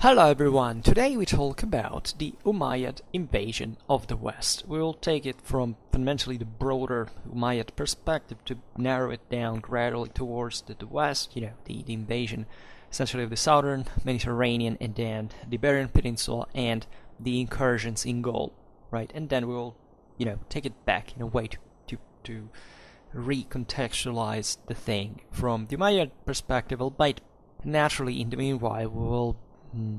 Hello everyone, today we talk about the Umayyad invasion of the West. We will take it from fundamentally the broader Umayyad perspective to narrow it down gradually towards the West, the invasion essentially of the southern Mediterranean and then the Iberian Peninsula and the incursions in Gaul, right? And then we will, take it back in a way to recontextualize the thing from the Umayyad perspective, albeit naturally in the meanwhile we will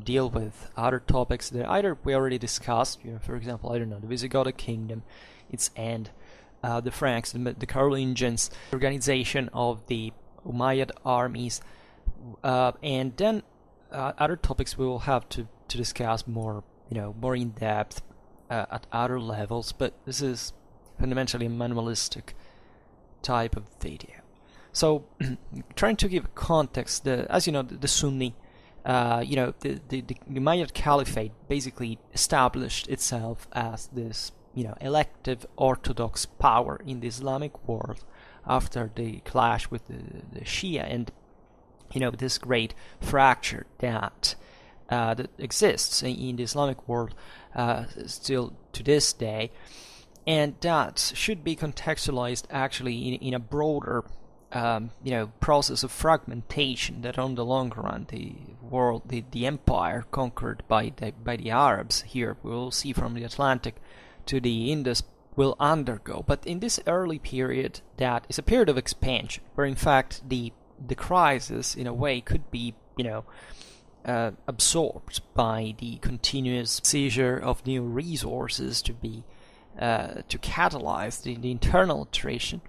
deal with other topics that either we already discussed, for example, I don't know, the Visigothic kingdom, its end, the Franks, the Carolingians, organization of the Umayyad armies, and then other topics we will have to discuss more, more in depth at other levels. But this is fundamentally a manualistic type of video. So, trying to give context, as you know, the Sunni. The Umayyad Caliphate basically established itself as this, elective orthodox power in the Islamic world after the clash with the Shia and, this great fracture that exists in the Islamic world still to this day, and that should be contextualized actually in a broader process of fragmentation that on the long run the empire conquered by the Arabs here, we'll see from the Atlantic to the Indus, will undergo. But in this early period, that is a period of expansion, where in fact the crisis in a way could be absorbed by the continuous seizure of new resources to catalyze the internal attrition.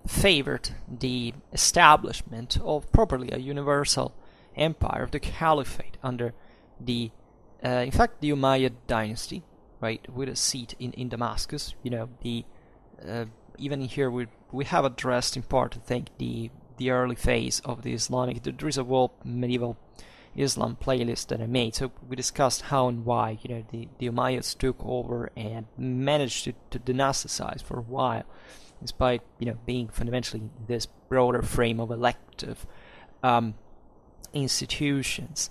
Favored the establishment of properly a universal empire of the caliphate under the Umayyad dynasty, right, with a seat in Damascus. Even here we have addressed in part, I think, the early phase of the Islamic. There is a whole medieval Islam playlist that I made, so we discussed how and why the Umayyads took over and managed to dynasticize for a while, despite being fundamentally this broader frame of elective institutions,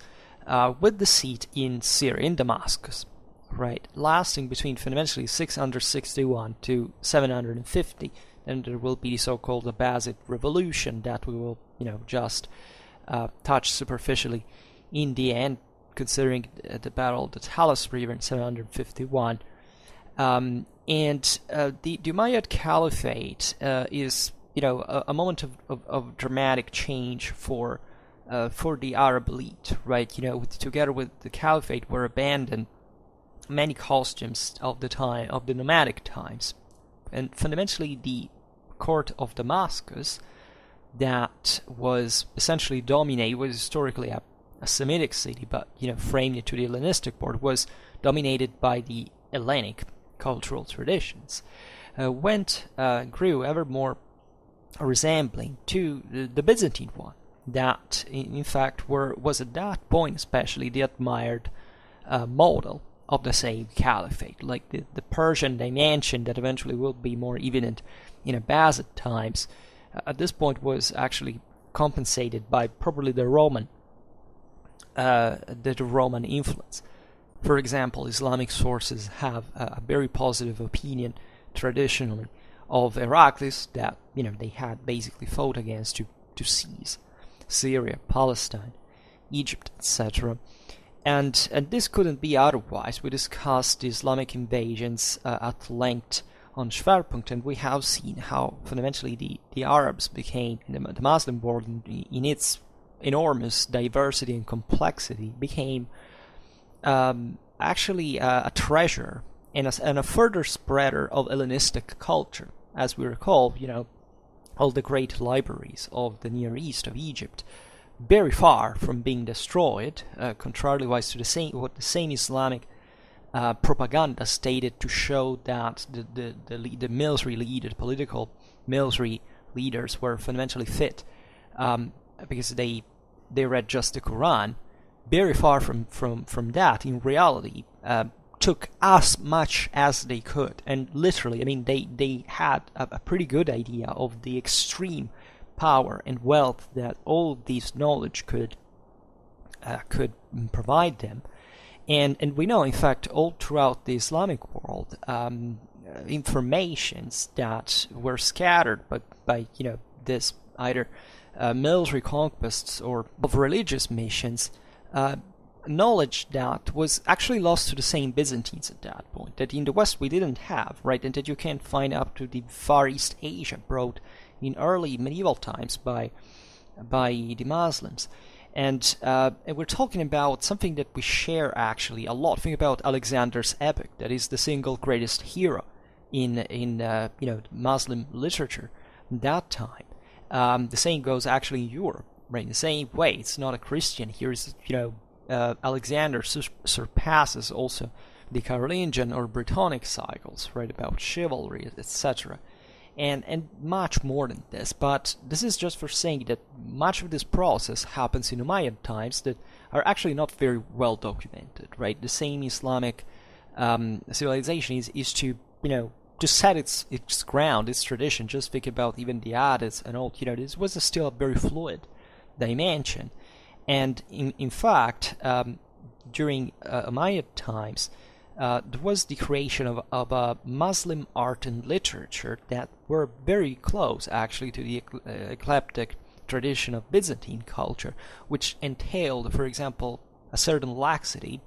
with the seat in Syria, in Damascus, right, lasting between fundamentally 661 to 750. Then there will be the so-called Abbasid revolution that we will just touch superficially in the end, considering the Battle of the Talas River in 751. And the Umayyad Caliphate is, a moment of dramatic change for the Arab elite, right? Together with the Caliphate were abandoned many costumes of the time, of the nomadic times, and fundamentally the court of Damascus, that was essentially dominated, was historically a Semitic city, but framed into the Hellenistic world, was dominated by the Hellenic cultural traditions, grew ever more resembling to the Byzantine one, that in fact was at that point especially the admired model of the same caliphate, like the Persian dimension that eventually will be more evident in Abbasid times. At this point was actually compensated by probably the Roman influence. For example, Islamic sources have a very positive opinion traditionally of Heraclius, that they had basically fought against to seize Syria, Palestine, Egypt, etc. And this couldn't be otherwise. We discussed the Islamic invasions at length on Schwerpunkt, and we have seen how fundamentally the Arabs became, the Muslim world in its enormous diversity and complexity, became actually a treasure and a further spreader of Hellenistic culture. As we recall, all the great libraries of the Near East, of Egypt, very far from being destroyed, contrarily-wise to what the same Islamic propaganda stated, to show that the military leaders, political military leaders, were fundamentally fit, because they read just the Quran. Very far from that, in reality, took as much as they could, and literally, they had a pretty good idea of the extreme power and wealth that all this knowledge could could provide them. And we know, in fact, all throughout the Islamic world, informations that were scattered by this either military conquests or of religious missions, knowledge that was actually lost to the same Byzantines at that point, that in the West we didn't have, right, and that you can find up to the Far East Asia, brought in early medieval times by the Muslims. And we're talking about something that we share actually a lot. Think about Alexander's epic, that is the single greatest hero in Muslim literature in that time. The same goes actually in Europe, right? In the same way, it's not a Christian here. Is Alexander surpasses also the Carolingian or Brittonic cycles, right, about chivalry, etc. And much more than this. But this is just for saying that much of this process happens in Umayyad times that are actually not very well documented, right? The same Islamic civilization is to set its ground, its tradition. Just think about even the Adis and all. This was still a very fluid dimension. And in fact, during Umayyad times, there was the creation of a Muslim art and literature that were very close actually to the eclectic tradition of Byzantine culture, which entailed, for example, a certain laxity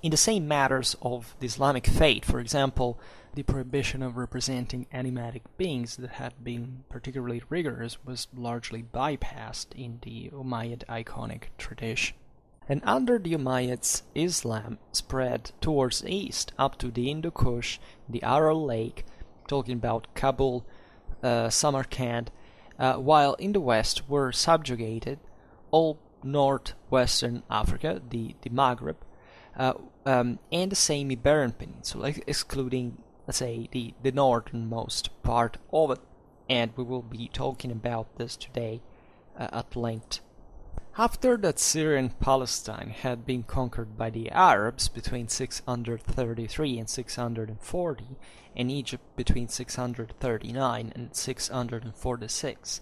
in the same matters of the Islamic faith. For example, the prohibition of representing animatic beings that had been particularly rigorous was largely bypassed in the Umayyad iconic tradition. And under the Umayyads, Islam spread towards the east up to the Hindu Kush, the Aral Lake, talking about Kabul, Samarkand, while in the west were subjugated all northwestern Africa, the Maghreb, and the same Iberian Peninsula, excluding, let's say, the northernmost part of it. And we will be talking about this today at length. After that Syrian Palestine had been conquered by the Arabs between 633 and 640, and Egypt between 639 and 646,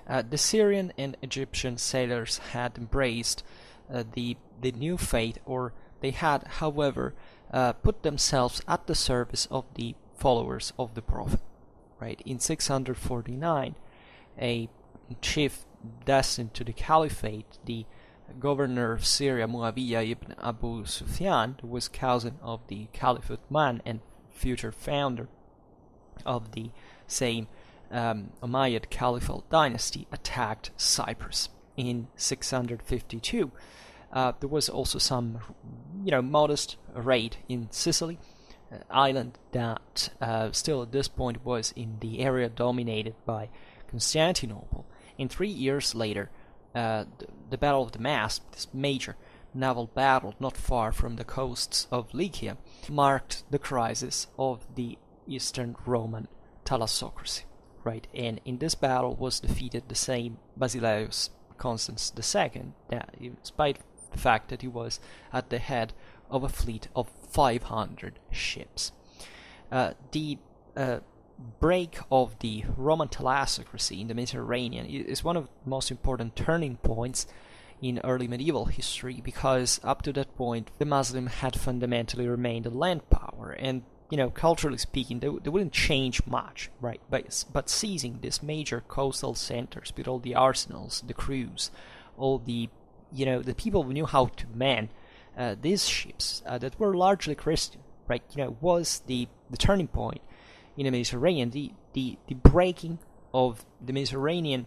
the Syrian and Egyptian sailors had embraced the new faith, or they had, however, put themselves at the service of the followers of the Prophet. Right? In 649, a chief destined to the caliphate, the governor of Syria, Muawiyah ibn Abu Sufyan, who was cousin of the Caliph Uthman and future founder of the same Umayyad Caliphal dynasty, attacked Cyprus in 652. There was also some, modest raid in Sicily, island that still at this point was in the area dominated by Constantinople. And 3 years later, the Battle of Damascus, this major naval battle not far from the coasts of Lycia, marked the crisis of the Eastern Roman thalassocracy. Right, and in this battle was defeated the same Basileus Constans II, that, in spite of the fact that he was at the head of a fleet of 500 ships. The break of the Roman thalassocracy in the Mediterranean is one of the most important turning points in early medieval history, because up to that point the Muslim had fundamentally remained a land power, and culturally speaking they wouldn't change much, right? But seizing these major coastal centers with all the arsenals, the crews, all the the people who knew how to man these ships that were largely Christian, right? Was the turning point in the Mediterranean, the breaking of the Mediterranean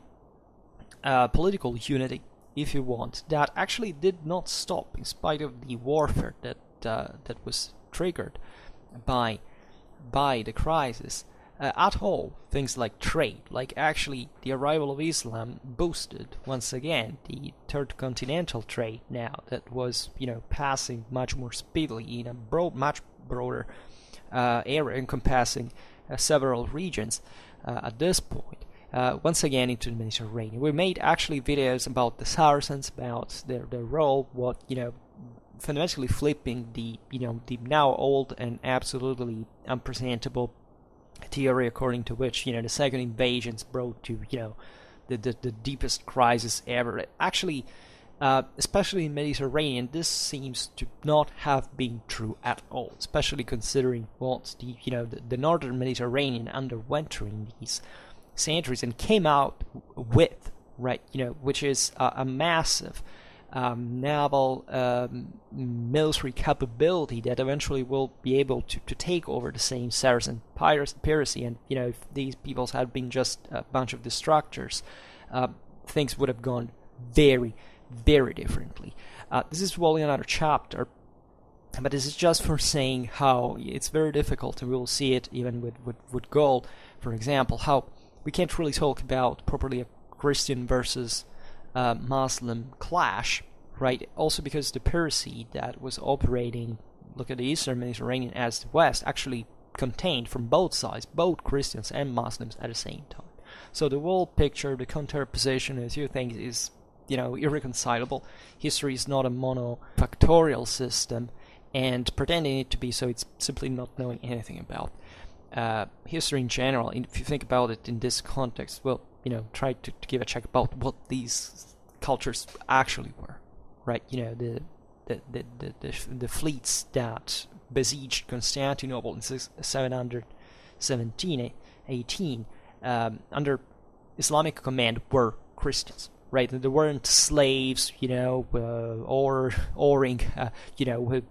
political unity, if you want, that actually did not stop in spite of the warfare that was triggered by the crisis at all. Things like trade, like actually the arrival of Islam boosted once again the third continental trade, now that was passing much more speedily in a much broader area, encompassing several regions at this point, once again into the Mediterranean. We made actually videos about the Saracens, about their role, what fundamentally flipping the the now old and absolutely unpresentable theory according to which the second invasions brought to the deepest crisis ever. Actually, Especially in Mediterranean, this seems to not have been true at all, especially considering what the northern Mediterranean underwent during these centuries and came out with, right, which is a massive naval military capability that eventually will be able to take over the same Saracen piracy. And if these peoples had been just a bunch of destructors, things would have gone very, very differently. This is really another chapter, but this is just for saying how it's very difficult, and we will see it even with gold, for example, how we can't really talk about properly a Christian versus Muslim clash, right? Also because the piracy that was operating, look at the Eastern Mediterranean as the West, actually contained from both sides, both Christians and Muslims at the same time. So the whole picture, the counterposition, as you think, is irreconcilable. History is not a monofactorial system, and pretending it to be so, it's simply not knowing anything about history in general. If you think about it in this context, well, try to give a check about what these cultures actually were, right? The fleets that besieged Constantinople in 718 under Islamic command were Christians, right? They weren't slaves, or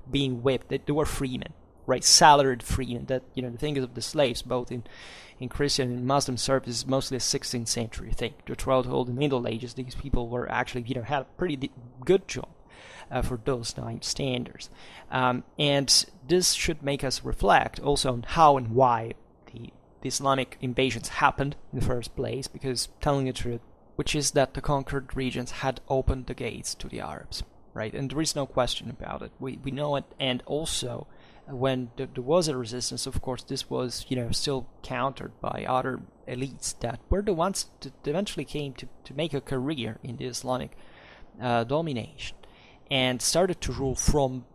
being whipped. They were freemen, right? Salaried freemen. That the thing is of the slaves, both in Christian and Muslim service, is mostly a 16th century thing. Throughout all the Middle Ages, these people were actually, had a pretty good job for those time standards. And this should make us reflect also on how and why the Islamic invasions happened in the first place, because telling the truth, which is that the conquered regions had opened the gates to the Arabs, right? And there is no question about it. We know it, and also when there was a resistance, of course, this was still countered by other elites that were the ones that eventually came to make a career in the Islamic domination and started to rule from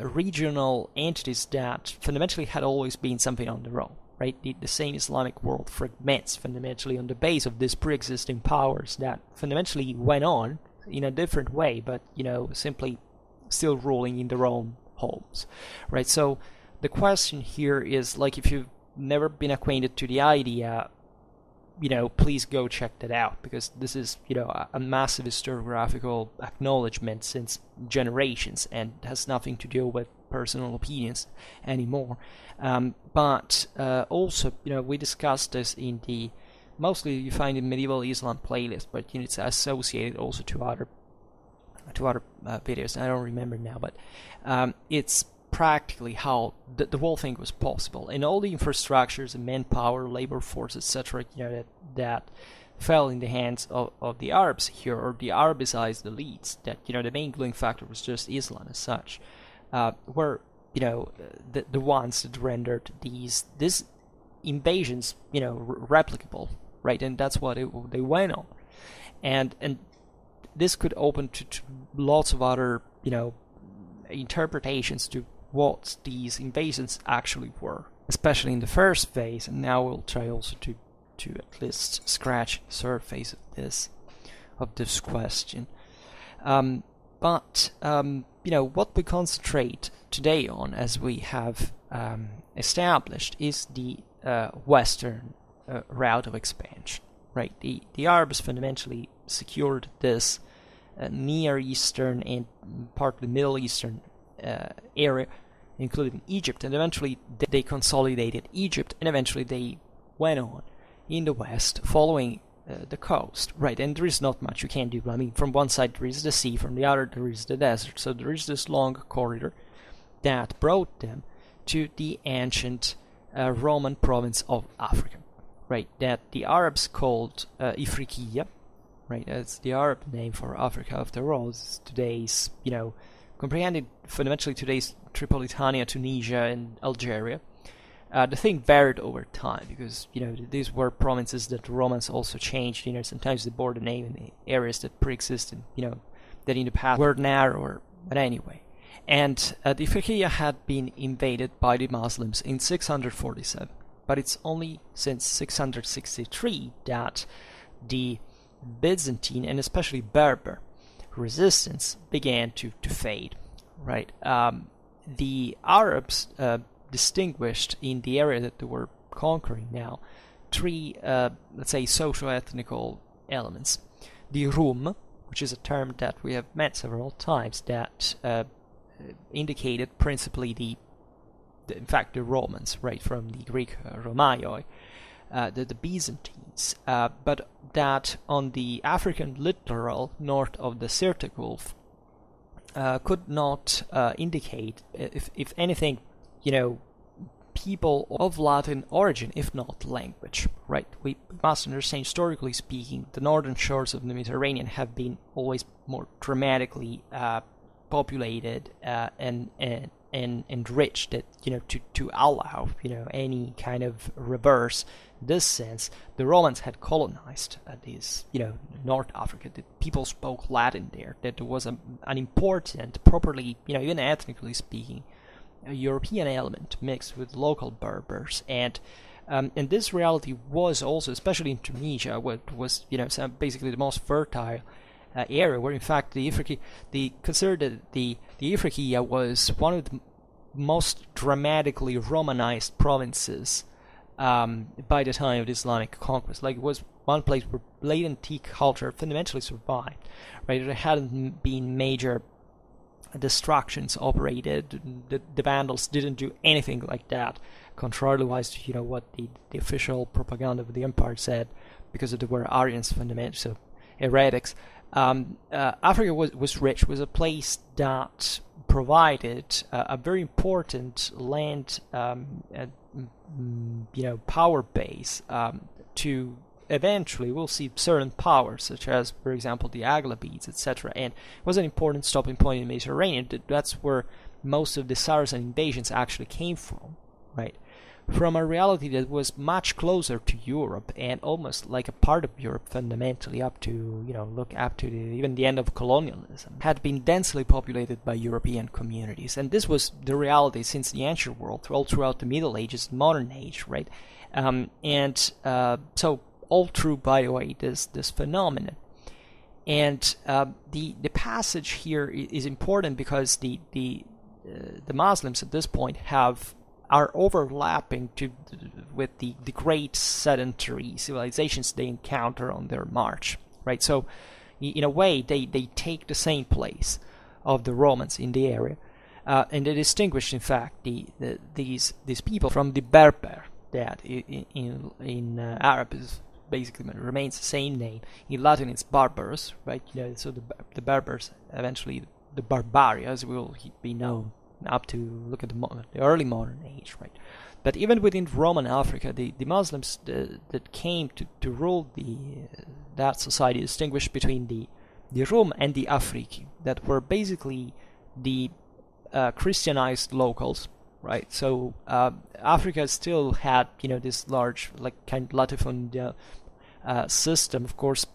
regional entities that fundamentally had always been something on their own, right? The same Islamic world fragments fundamentally on the base of these pre-existing powers that fundamentally went on in a different way, but simply still ruling in their own homes, right? So the question here is, like, if you've never been acquainted to the idea, please go check that out, because this is a massive historiographical acknowledgement since generations and has nothing to do with personal opinions anymore. But also, we discussed this in the, mostly you find in Medieval Islam playlist, but it's associated also to other videos. I don't remember now, but it's practically how the whole thing was possible, and all the infrastructures and manpower, labor force, etc., that fell in the hands of the Arabs here, or the Arabicized elites, that the main gluing factor was just Islam as such, were the ones that rendered these invasions replicable, right? And that's what they went on, and this could open to lots of other interpretations to what these invasions actually were, especially in the first phase. And now we'll try also to at least scratch the surface of this question. But what we concentrate today on, as we have established, is the western route of expansion, right? The Arabs fundamentally secured this Near Eastern and partly Middle Eastern area, including Egypt, and eventually they consolidated Egypt, and eventually they went on in the west, following the coast, right? And there is not much you can do. I mean, from one side there is the sea, from the other there is the desert, so there is this long corridor that brought them to the ancient Roman province of Africa, right? That the Arabs called Ifriqiya, right? That's the Arab name for Africa, after all. It's today's, comprehended fundamentally today's Tripolitania, Tunisia, and Algeria. The thing varied over time, because these were provinces that the Romans also changed. Sometimes they bore the name in the areas that pre-existed, that in the past were narrower. But anyway, and the Ifriqiya had been invaded by the Muslims in 647, but it's only since 663 that the Byzantine and especially Berber resistance began to fade, right? The Arabs distinguished in the area that they were conquering now three, let's say, socio-ethnical elements. The Rum, which is a term that we have met several times, that indicated principally in fact, the Romans, right, from the Greek Romaioi, the Byzantines, but that on the African littoral north of the Sirte Gulf could not indicate, if anything, people of Latin origin, if not language, right? We must understand, historically speaking, the northern shores of the Mediterranean have been always more dramatically populated and enriched, that to allow any kind of reverse. In this sense, the Romans had colonized these North Africa. The people spoke Latin there. That there was an important, properly even ethnically speaking, a European element mixed with local Berbers, and this reality was also, especially in Tunisia, what was basically the most fertile area, where in fact the Ifriqiya was one of the most dramatically Romanized provinces by the time of the Islamic conquest. Like, it was one place where late antique culture fundamentally survived, right? There hadn't been major destructions operated. The Vandals didn't do anything like that, contrarily to what the official propaganda of the empire said, because they were Aryans fundamentally, so heretics. Africa was rich, was a place that provided a very important land, power base to eventually we'll see certain powers, such as, for example, the Aghlabids, etc. And it was an important stopping point in the Mediterranean. That's where most of the Saracen invasions actually came from, right? From a reality that was much closer to Europe and almost like a part of Europe fundamentally, up to even the end of colonialism, had been densely populated by European communities. And this was the reality since the ancient world, all throughout the Middle Ages, modern age, right? So all through, by the way, this phenomenon. And the passage here is important because the Muslims at this point are overlapping with the great sedentary civilizations they encounter on their march, right? So in a way, they take the same place of the Romans in the area, and they distinguish, in fact, these people from the Berber, that in Arab is basically remains the same name. In Latin, it's barbarous, right? So the Berbers, eventually the Barbarians, will be known up to look at the early modern age, right? But even within Roman Africa, the Muslims that came to rule that society distinguished between the Rum and the Afriki, that were basically the Christianized locals, right? So Africa still had this large kind of latifund system, of course,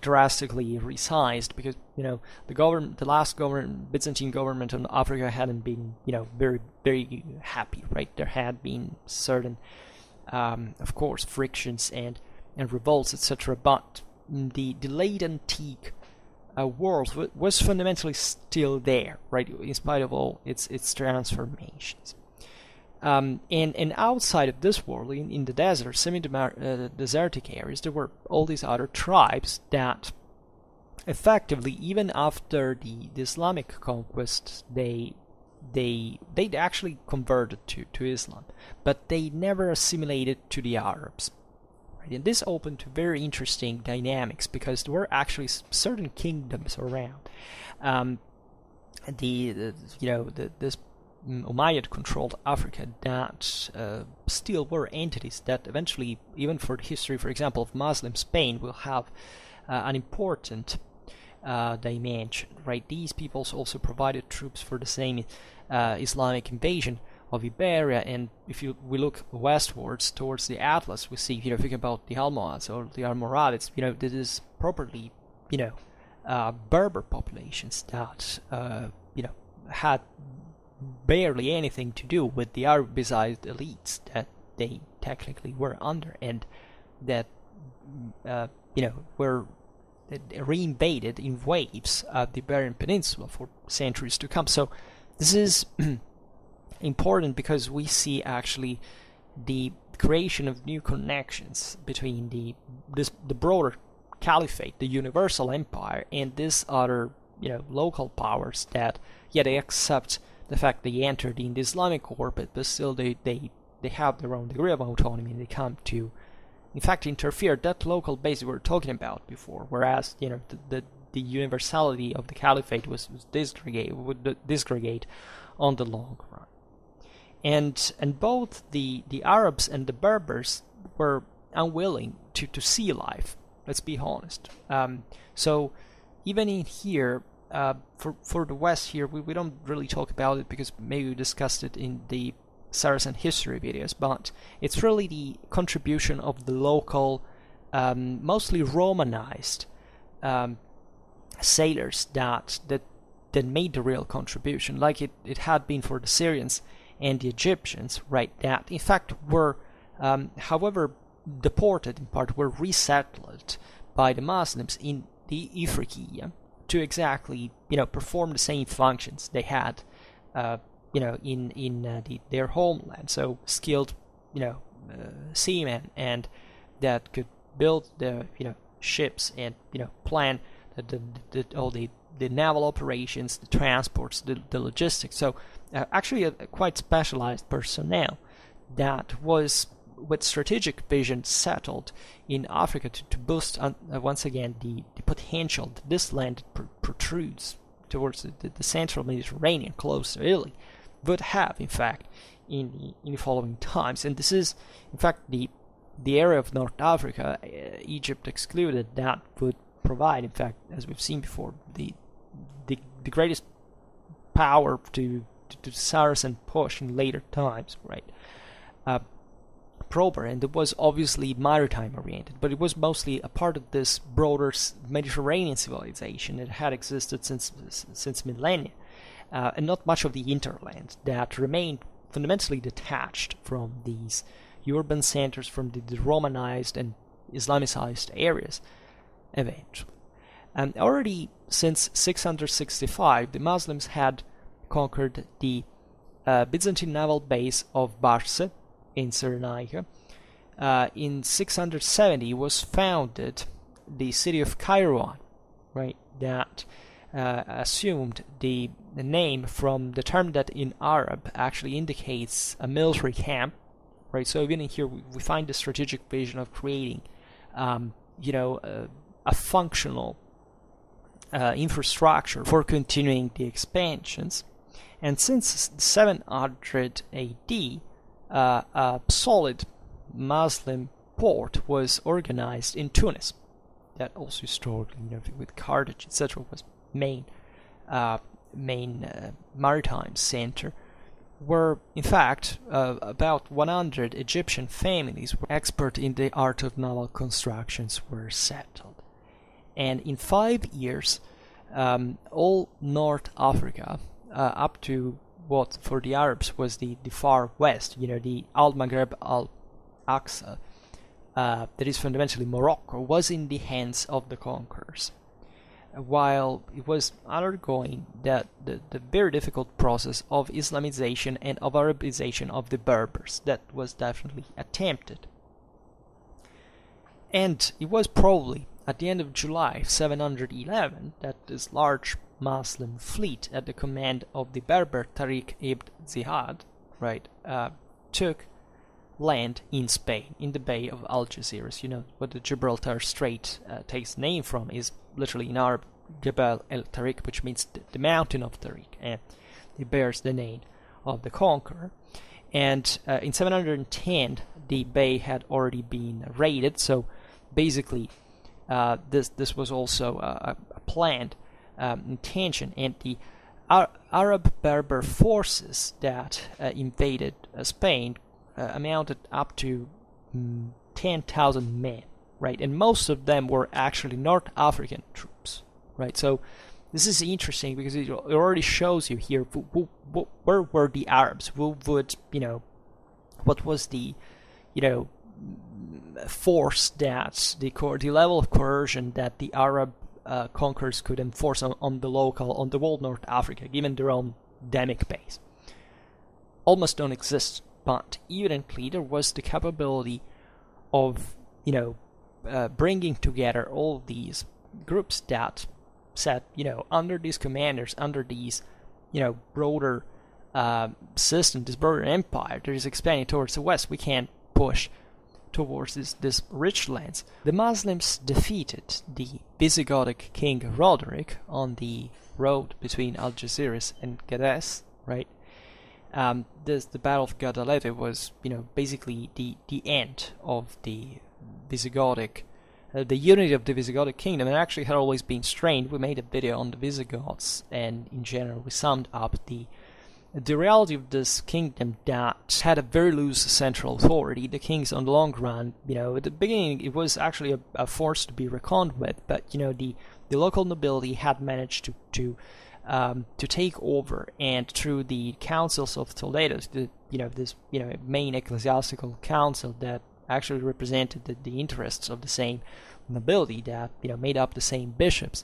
drastically resized, because the last Byzantine government in Africa hadn't been very, very happy, right? There had been certain of course frictions and revolts, etc., but the late antique world was fundamentally still there, right, in spite of all its transformations. And outside of this world, in the desert, semi-desertic areas, there were all these other tribes that effectively, even after the Islamic conquest, they actually converted to Islam, but they never assimilated to the Arabs. Right? And this opened to very interesting dynamics, because there were actually certain kingdoms around. This Umayyad-controlled Africa that still were entities that eventually, even for the history, for example, of Muslim Spain, will have an important dimension, right? These peoples also provided troops for the same Islamic invasion of Iberia, and if we look westwards towards the Atlas, we see, think about the Almohads or the Almoravids, this is properly, Berber populations that, had barely anything to do with the Arabicized elites that they technically were under, and that were reinvaded in waves the Iberian Peninsula for centuries to come. So this is important because we see actually the creation of new connections between the broader caliphate, the universal empire, and these other local powers that they accept the fact they entered in the Islamic orbit, but still they have their own degree of autonomy, and they come to in fact interfere that local base we were talking about before, whereas the universality of the caliphate would disgregate on the long run. And both the Arabs and the Berbers were unwilling to see life, let's be honest. So even in here, for the West here, we don't really talk about it because maybe we discussed it in the Saracen history videos, but it's really the contribution of the local, mostly Romanized sailors that made the real contribution, like it had been for the Syrians and the Egyptians, right? That in fact were, however deported in part, were resettled by the Muslims in the Ifriqiya to exactly perform the same functions they had in their homeland. So skilled seamen, and that could build the ships and plan all the naval operations, the transports, the logistics. So actually a quite specialized personnel that was with strategic vision settled in Africa to boost once again the potential that this land protrudes towards the central Mediterranean close to Italy would have in fact in the following times. And this is in fact the area of North Africa, Egypt excluded, that would provide in fact, as we've seen before, the greatest power to Saracen push in later times, right? Proper, and it was obviously maritime oriented, but it was mostly a part of this broader Mediterranean civilization that had existed since millennia, and not much of the hinterland that remained fundamentally detached from these urban centers, from the Romanized and Islamicized areas eventually. And already since 665, the Muslims had conquered the Byzantine naval base of Barse in Cyrenaica. In 670 was founded the city of Kairouan, right? That assumed the name from the term that in Arab actually indicates a military camp, right? So even in here we find the strategic vision of creating, a functional infrastructure for continuing the expansions. And since 700 AD, a solid Muslim port was organized in Tunis. That also historically, with Carthage, etc., was main maritime center, where in fact about 100 Egyptian families were expert in the art of naval constructions were settled. And in 5 years, all North Africa, up to what for the Arabs was the far west, the Al-Maghreb, Al-Aqsa, that is fundamentally Morocco, was in the hands of the conquerors, while it was undergoing the very difficult process of Islamization and of Arabization of the Berbers that was definitely attempted. And it was probably at the end of July 711 that this large Muslim fleet at the command of the Berber Tariq ibn Ziyad, right, took land in Spain, in the Bay of Algeciras. What the Gibraltar Strait takes name from is literally in Arab Jabal el-Tariq, which means the mountain of Tariq, and it bears the name of the conqueror. And in 710 the bay had already been raided, so basically this was also a planned intention, and the Arab Berber forces that invaded Spain amounted up to 10,000 men, right? And most of them were actually North African troops, right? So this is interesting because it already shows you here where were the Arabs, who would, what was the, force that the level of coercion that the Arab conquerors could enforce on the whole North Africa, given their own endemic base, almost don't exist. But evidently there was the capability of, bringing together all these groups that said, under these commanders, under these, broader system, this broader empire that is expanding towards the west, we can push towards this rich lands. The Muslims defeated the Visigothic king Roderick on the road between Algeciras and Gades, right? The Battle of Guadalete was, basically the end of the Visigothic, the unity of the Visigothic kingdom. It actually had always been strained. We made a video on the Visigoths, and in general we summed up the reality of this kingdom that had a very loose central authority. The kings, on the long run, at the beginning it was actually a force to be reckoned with, but the local nobility had managed to take over, and through the councils of Toledo, this main ecclesiastical council that actually represented the interests of the same nobility that made up the same bishops,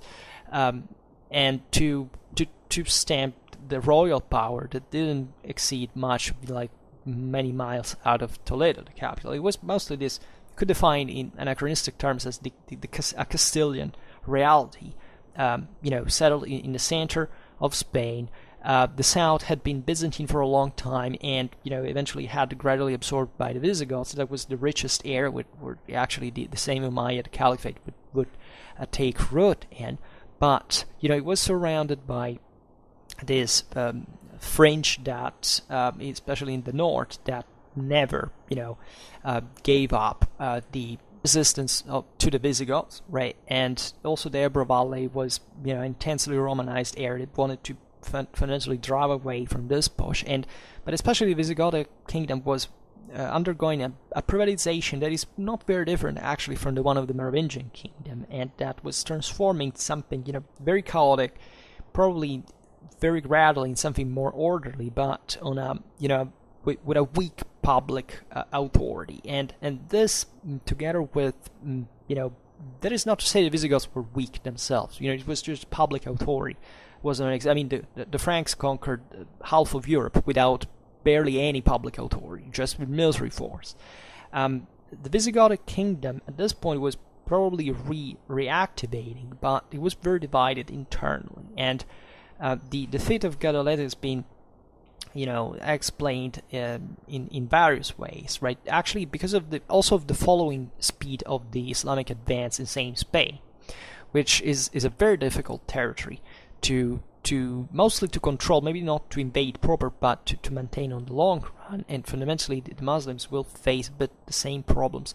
and to stamp the royal power that didn't exceed much, like many miles out of Toledo, the capital. It was mostly this, you could define in anachronistic terms as a Castilian reality, settled in the center of Spain. The south had been Byzantine for a long time, and eventually had gradually absorbed by the Visigoths. That was the richest area where actually the same Umayyad Caliphate would take root in. But it was surrounded by this fringe that, especially in the north, that never gave up the resistance to the Visigoths, right? And also the Ebro Valley was intensely Romanized area. They wanted to fundamentally drive away from this push, but especially the Visigothic kingdom was undergoing a privatization that is not very different actually from the one of the Merovingian kingdom, and that was transforming something very chaotic, probably very gradually, in something more orderly, but on a with a weak public authority, and this together with that is not to say the Visigoths were weak themselves. It was just public authority. The Franks conquered half of Europe without barely any public authority, just with military force. The Visigothic kingdom at this point was probably reactivating, but it was very divided internally, and the defeat of Guadalete has been explained in various ways, right? Actually, because of the following speed of the Islamic advance in same Spain, which is a very difficult territory to mostly to control, maybe not to invade proper, but to maintain on the long run. And fundamentally, the Muslims will face a bit the same problems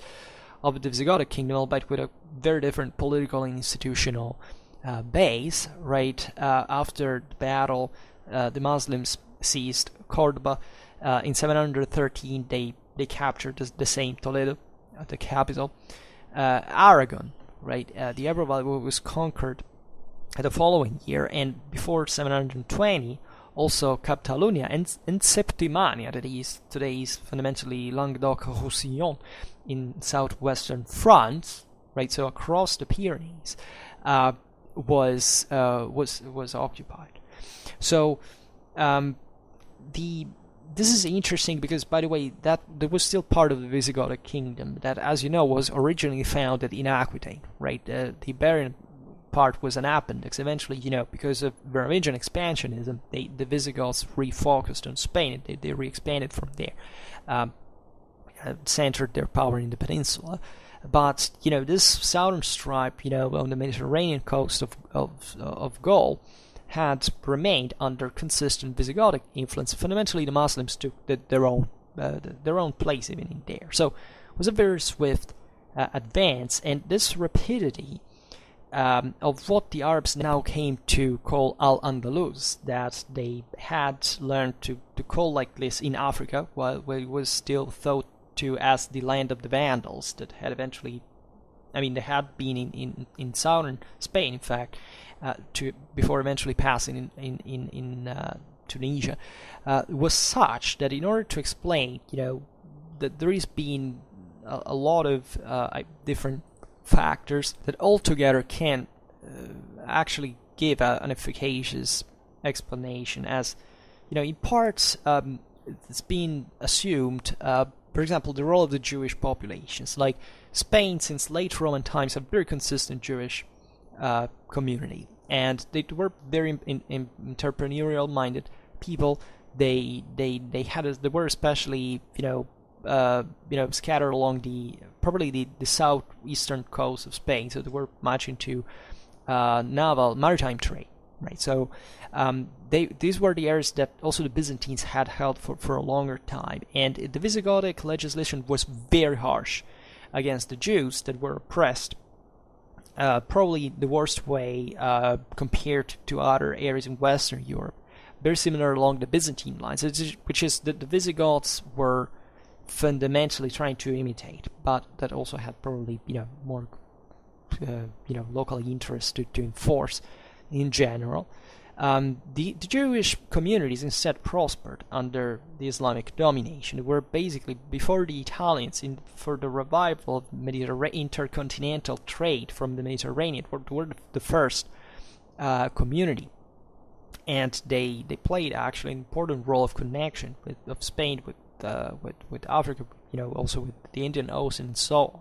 of the Visigothic kingdom, albeit with a very different political and institutional base, right? After the battle, the Muslims seized Cordoba. In 713, they captured the same Toledo, the capital. Aragon, right? The Ebro Valley was conquered the following year, and before 720, also Catalonia and Septimania, that is today's fundamentally Languedoc-Roussillon in southwestern France, right? So across the Pyrenees, was occupied. So this is interesting because, by the way, that there was still part of the Visigothic kingdom that, as you know, was originally founded in Aquitaine, right? The Iberian part was an appendix. Eventually, because of Merovingian expansionism, the Visigoths refocused on Spain. They re-expanded from there, centered their power in the peninsula. But this southern stripe, on the Mediterranean coast of Gaul, had remained under consistent Visigothic influence. Fundamentally, the Muslims took their own place even in there. So it was a very swift advance, and this rapidity of what the Arabs now came to call Al-Andalus, that they had learned to call like this in Africa, while it was still thought to as the land of the Vandals, that had eventually, they had been in southern Spain, in fact, before eventually passing in Tunisia, was such that in order to explain, that there is been a lot of different factors that altogether can actually give an efficacious explanation. As in parts, it's been assumed, for example, the role of the Jewish populations. Like Spain, since late Roman times, have very consistent Jewish community, and they were very entrepreneurial-minded people. They were especially scattered along probably the southeastern coast of Spain, so they were much into maritime trade, right? So these were the areas that also the Byzantines had held for a longer time, and the Visigothic legislation was very harsh against the Jews that were oppressed, probably the worst way compared to other areas in Western Europe. Very similar along the Byzantine lines, which is that the Visigoths were fundamentally trying to imitate, but that also had probably more local interest to enforce in general. The Jewish communities instead prospered under the Islamic domination. They were basically, before the Italians, for the revival of intercontinental trade from the Mediterranean, were the first community. And they played actually an important role of connection of Spain with Africa, also with the Indian Ocean and so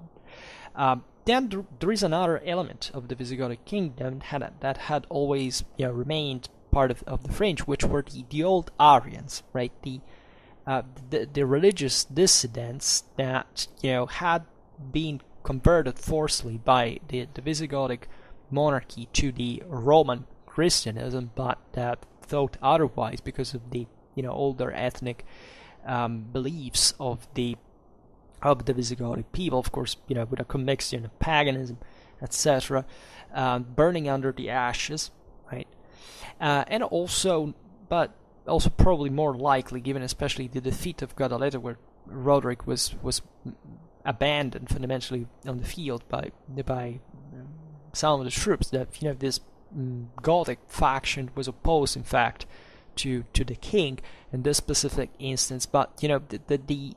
on. Then there is another element of the Visigothic kingdom that had always remained part of the fringe, which were the old Arians, right? The religious dissidents that had been converted forcibly by the Visigothic monarchy to the Roman Christianism, but that thought otherwise because of the older ethnic beliefs of the Visigothic people, of course, with a commixtion of paganism, etc., burning under the ashes, right? And also, but also probably more likely, given especially the defeat of Guadalete, where Roderick was abandoned fundamentally on the field by some of the troops, that this Gothic faction was opposed, in fact, to the king in this specific instance. But the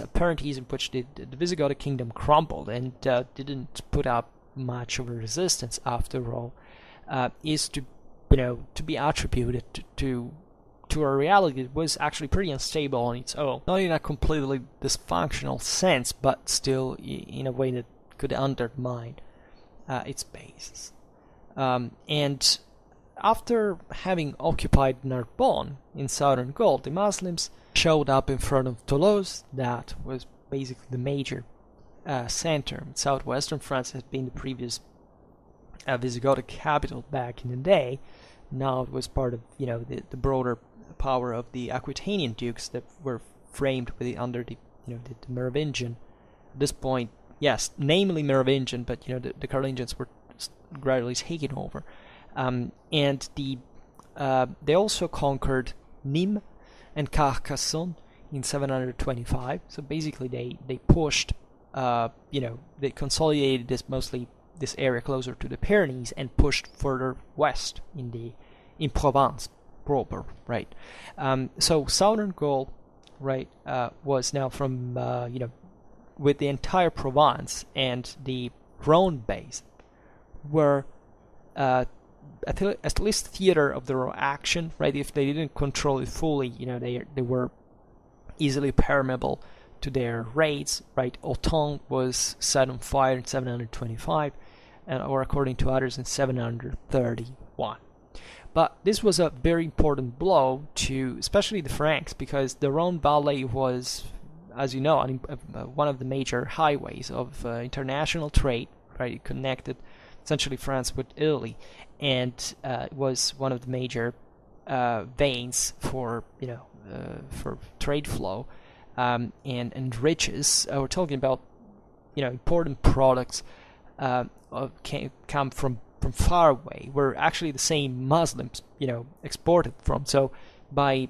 apparent ease in which the Visigothic kingdom crumbled and didn't put up much of a resistance after all, is to be attributed to a reality that was actually pretty unstable on its own, not in a completely dysfunctional sense, but still in a way that could undermine its basis. And after having occupied Narbonne in southern Gaul, the Muslims showed up in front of Toulouse. That was basically the major center. Southwestern France had been the previous Visigothic capital back in the day. Now it was part of the broader power of the Aquitanian dukes that were framed under the Merovingian. At this point, yes, namely Merovingian, but the Carolingians were gradually taken over, and they also conquered Nîmes and Carcassonne in 725. So basically, they pushed, they consolidated this area closer to the Pyrenees and pushed further west in Provence proper, right? So southern Gaul, right, was now from with the entire Provence and the Rhone basin were at least theater of their action, right? If they didn't control it fully, they were easily permeable to their raids, right? Autun was set on fire in 725, or according to others in 731. But this was a very important blow to especially the Franks, because the Rhone Valley was, as you know, one of the major highways of international trade, right? It connected essentially France with Italy, and was one of the major veins for trade flow and riches. We're talking about important products come from far away, where actually the same Muslims exported from. So by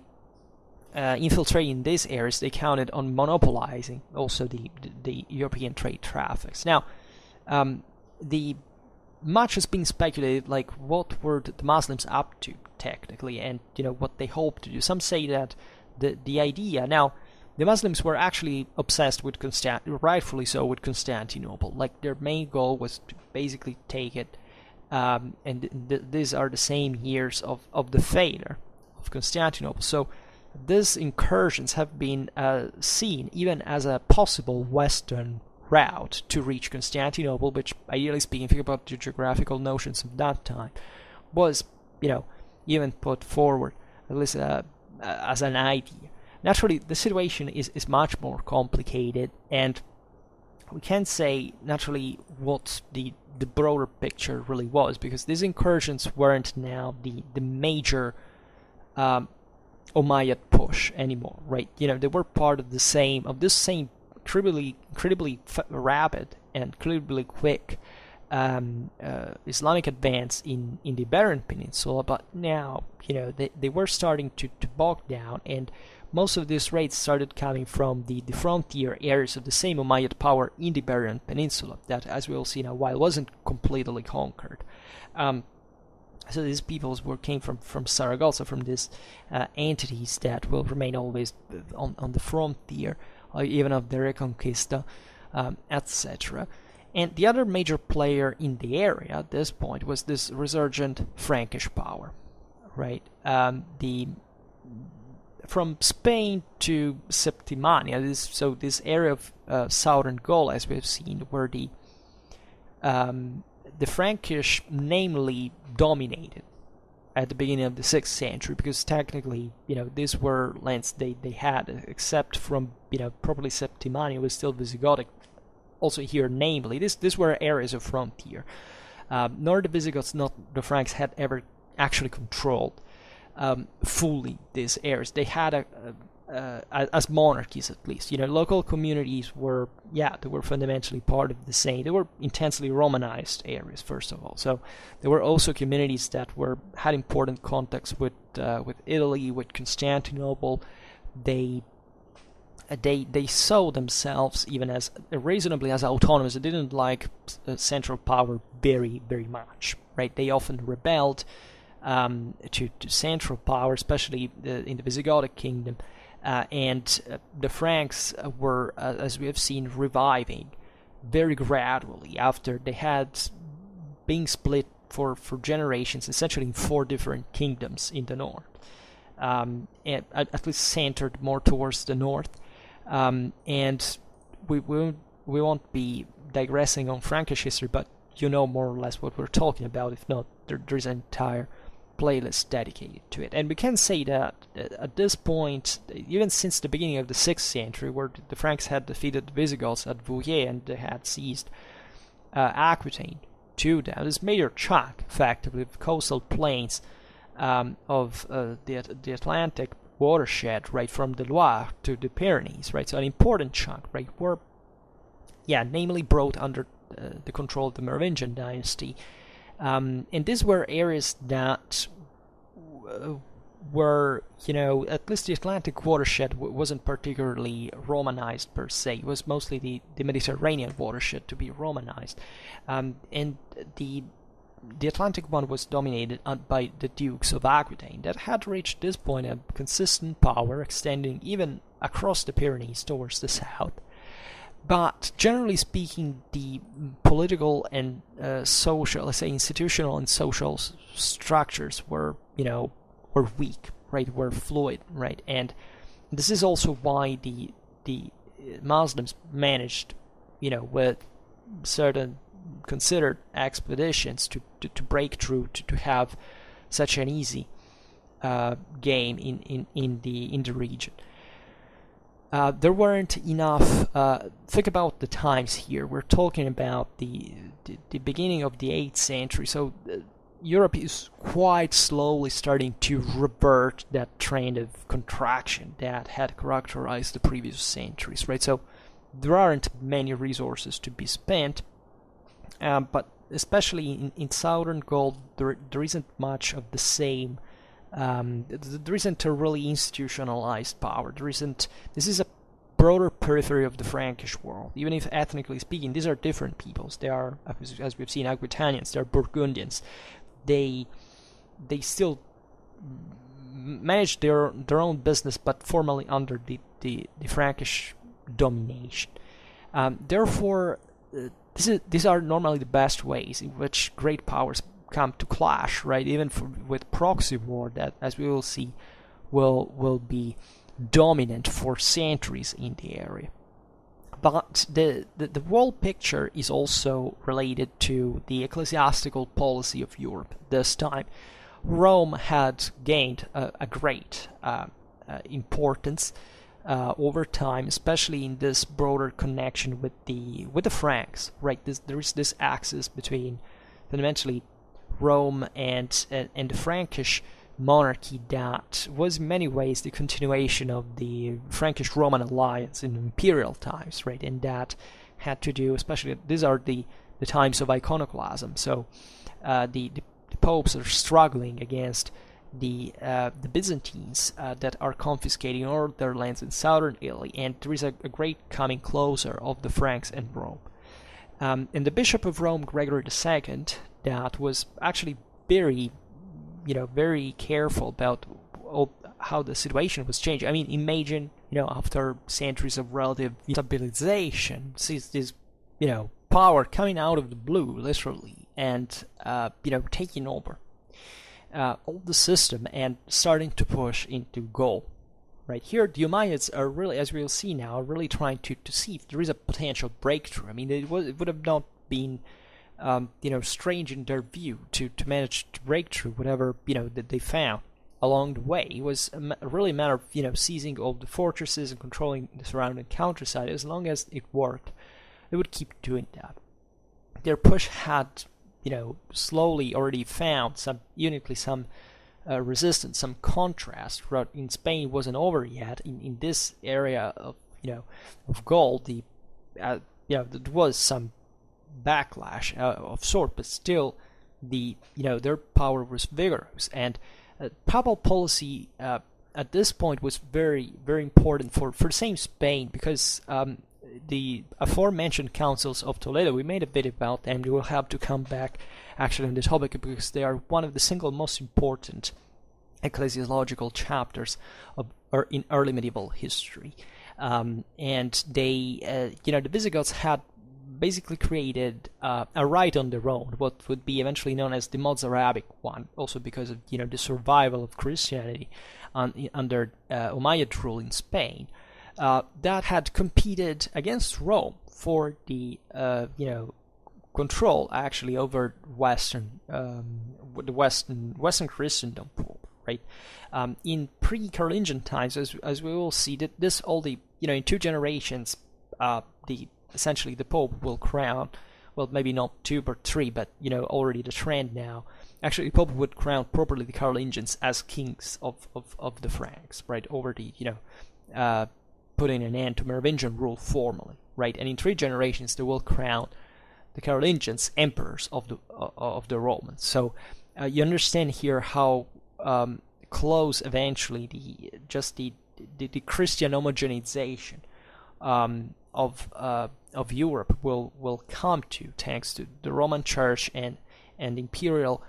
infiltrating these areas, they counted on monopolizing also the European trade traffics. Now, much has been speculated, like what were the Muslims up to technically, and what they hoped to do. Some say that the idea. Now, the Muslims were actually obsessed with rightfully so, with Constantinople. Like, their main goal was to basically take it, and these are the same years of the failure of Constantinople. So these incursions have been seen even as a possible Western route to reach Constantinople, which, ideally speaking, think about the geographical notions of that time, was, even put forward, at least as an idea. Naturally, the situation is much more complicated, and we can't say, naturally, what the broader picture really was, because these incursions weren't now the major Umayyad push anymore, right? They were part of this same incredibly rapid and incredibly quick Islamic advance in the Iberian Peninsula, but now, they were starting to bog down, and most of these raids started coming from the frontier areas of the same Umayyad power in the Iberian Peninsula that, as we will see in a while, wasn't completely conquered. So these peoples came from Saragossa, from these entities that will remain always on the frontier, even of the Reconquista, etc. And the other major player in the area at this point was this resurgent Frankish power, right? From Spain to Septimania, this area of southern Gaul, as we've seen, where the Frankish namely dominated at the beginning of the 6th century, because technically, these were lands they had, except from, probably Septimania was still Visigothic. Also here, namely, these were areas of frontier. Nor the Visigoths, nor the Franks had ever actually controlled fully these areas. They had as monarchies, at least. Local communities were, they were fundamentally part of the same. They were intensely Romanized areas, first of all. So there were also communities that had important contacts with Italy, with Constantinople. They saw themselves even as reasonably as autonomous. They didn't like central power very, very much, right? They often rebelled to central power, especially in the Visigothic kingdom, and the Franks were, as we have seen, reviving very gradually after they had been split for generations, essentially in 4 different kingdoms in the north, and at least centered more towards the north. And we won't be digressing on Frankish history, but more or less what we're talking about. If not, there's an entire playlist dedicated to it. And we can say that at this point, even since the beginning of the 6th century, where the Franks had defeated the Visigoths at Poitiers and they had seized Aquitaine to them, this major chunk, effectively, of coastal plains of the Atlantic watershed, right, from the Loire to the Pyrenees, right? So an important chunk, right, were, namely brought under the control of the Merovingian dynasty. And these were areas that were, at least the Atlantic watershed wasn't particularly Romanized per se. It was mostly the Mediterranean watershed to be Romanized. And the Atlantic one was dominated by the Dukes of Aquitaine that had reached this point a consistent power extending even across the Pyrenees towards the south. But generally speaking, the political and social, let's say institutional and social structures were weak, right? Were fluid, right? And this is also why the Muslims managed, with certain considered expeditions to break through, to have such an easy game in the region. There weren't enough. Think about the times here. We're talking about the beginning of the 8th century. So Europe is quite slowly starting to revert that trend of contraction that had characterized the previous centuries, right? So there aren't many resources to be spent, but especially in southern Gaul, there isn't much of the same. There isn't a really institutionalized power. This is a broader periphery of the Frankish world. Even if ethnically speaking, these are different peoples. They are, as we've seen, Aquitanians. They're Burgundians. They still manage their own business, but formally under the the Frankish domination. Therefore, these are normally the best ways in which great powers come to clash, right? Even with proxy war, that, as we will see, will be dominant for centuries in the area. But the world picture is also related to the ecclesiastical policy of Europe. This time, Rome had gained a great importance over time, especially in this broader connection with the Franks. Right, there is this axis between fundamentally Rome and the Frankish monarchy that was in many ways the continuation of the Frankish-Roman alliance in imperial times, right? And that had to do, especially, these are the times of iconoclasm. So the popes are struggling against the Byzantines that are confiscating all their lands in southern Italy, and there is a great coming closer of the Franks and Rome. And the Bishop of Rome, Gregory II, that was actually very careful about how the situation was changing. I mean, imagine, after centuries of relative stabilization, sees this, power coming out of the blue, literally, and, taking over all the system and starting to push into Gaul. Right here, the Umayyads are really, as we'll see now, really trying to see if there is a potential breakthrough. I mean, it would have not been strange in their view to manage to break through whatever, that they found along the way. It was really a matter of, seizing all the fortresses and controlling the surrounding countryside. As long as it worked, they would keep doing that. Their push had, slowly already found some resistance, some contrast. But in Spain, it wasn't over yet. In this area of, of Gaul, there was some backlash of sort, but still their power was vigorous, and papal policy at this point was very, very important for the same Spain, because the aforementioned councils of Toledo, we made a video about them. We will have to come back actually on the topic, because they are one of the single most important ecclesiological chapters in early medieval history, and they the Visigoths had basically created a right on their own, what would be eventually known as the Mozarabic one, also because of the survival of Christianity under Umayyad rule in Spain, that had competed against Rome for the control actually over Western Christendom, right? In pre-Carolingian times, as we will see, that this all the in 2 generations, essentially the Pope will crown, well, maybe not 2 but 3, but already the trend now. Actually, the Pope would crown properly the Carolingians as kings of the Franks, right? Over the putting an end to Merovingian rule formally, right? And in 3 generations, they will crown the Carolingians emperors of the Romans. So you understand here how close eventually the Christian homogenization of Europe will come to, thanks to the Roman Church and imperial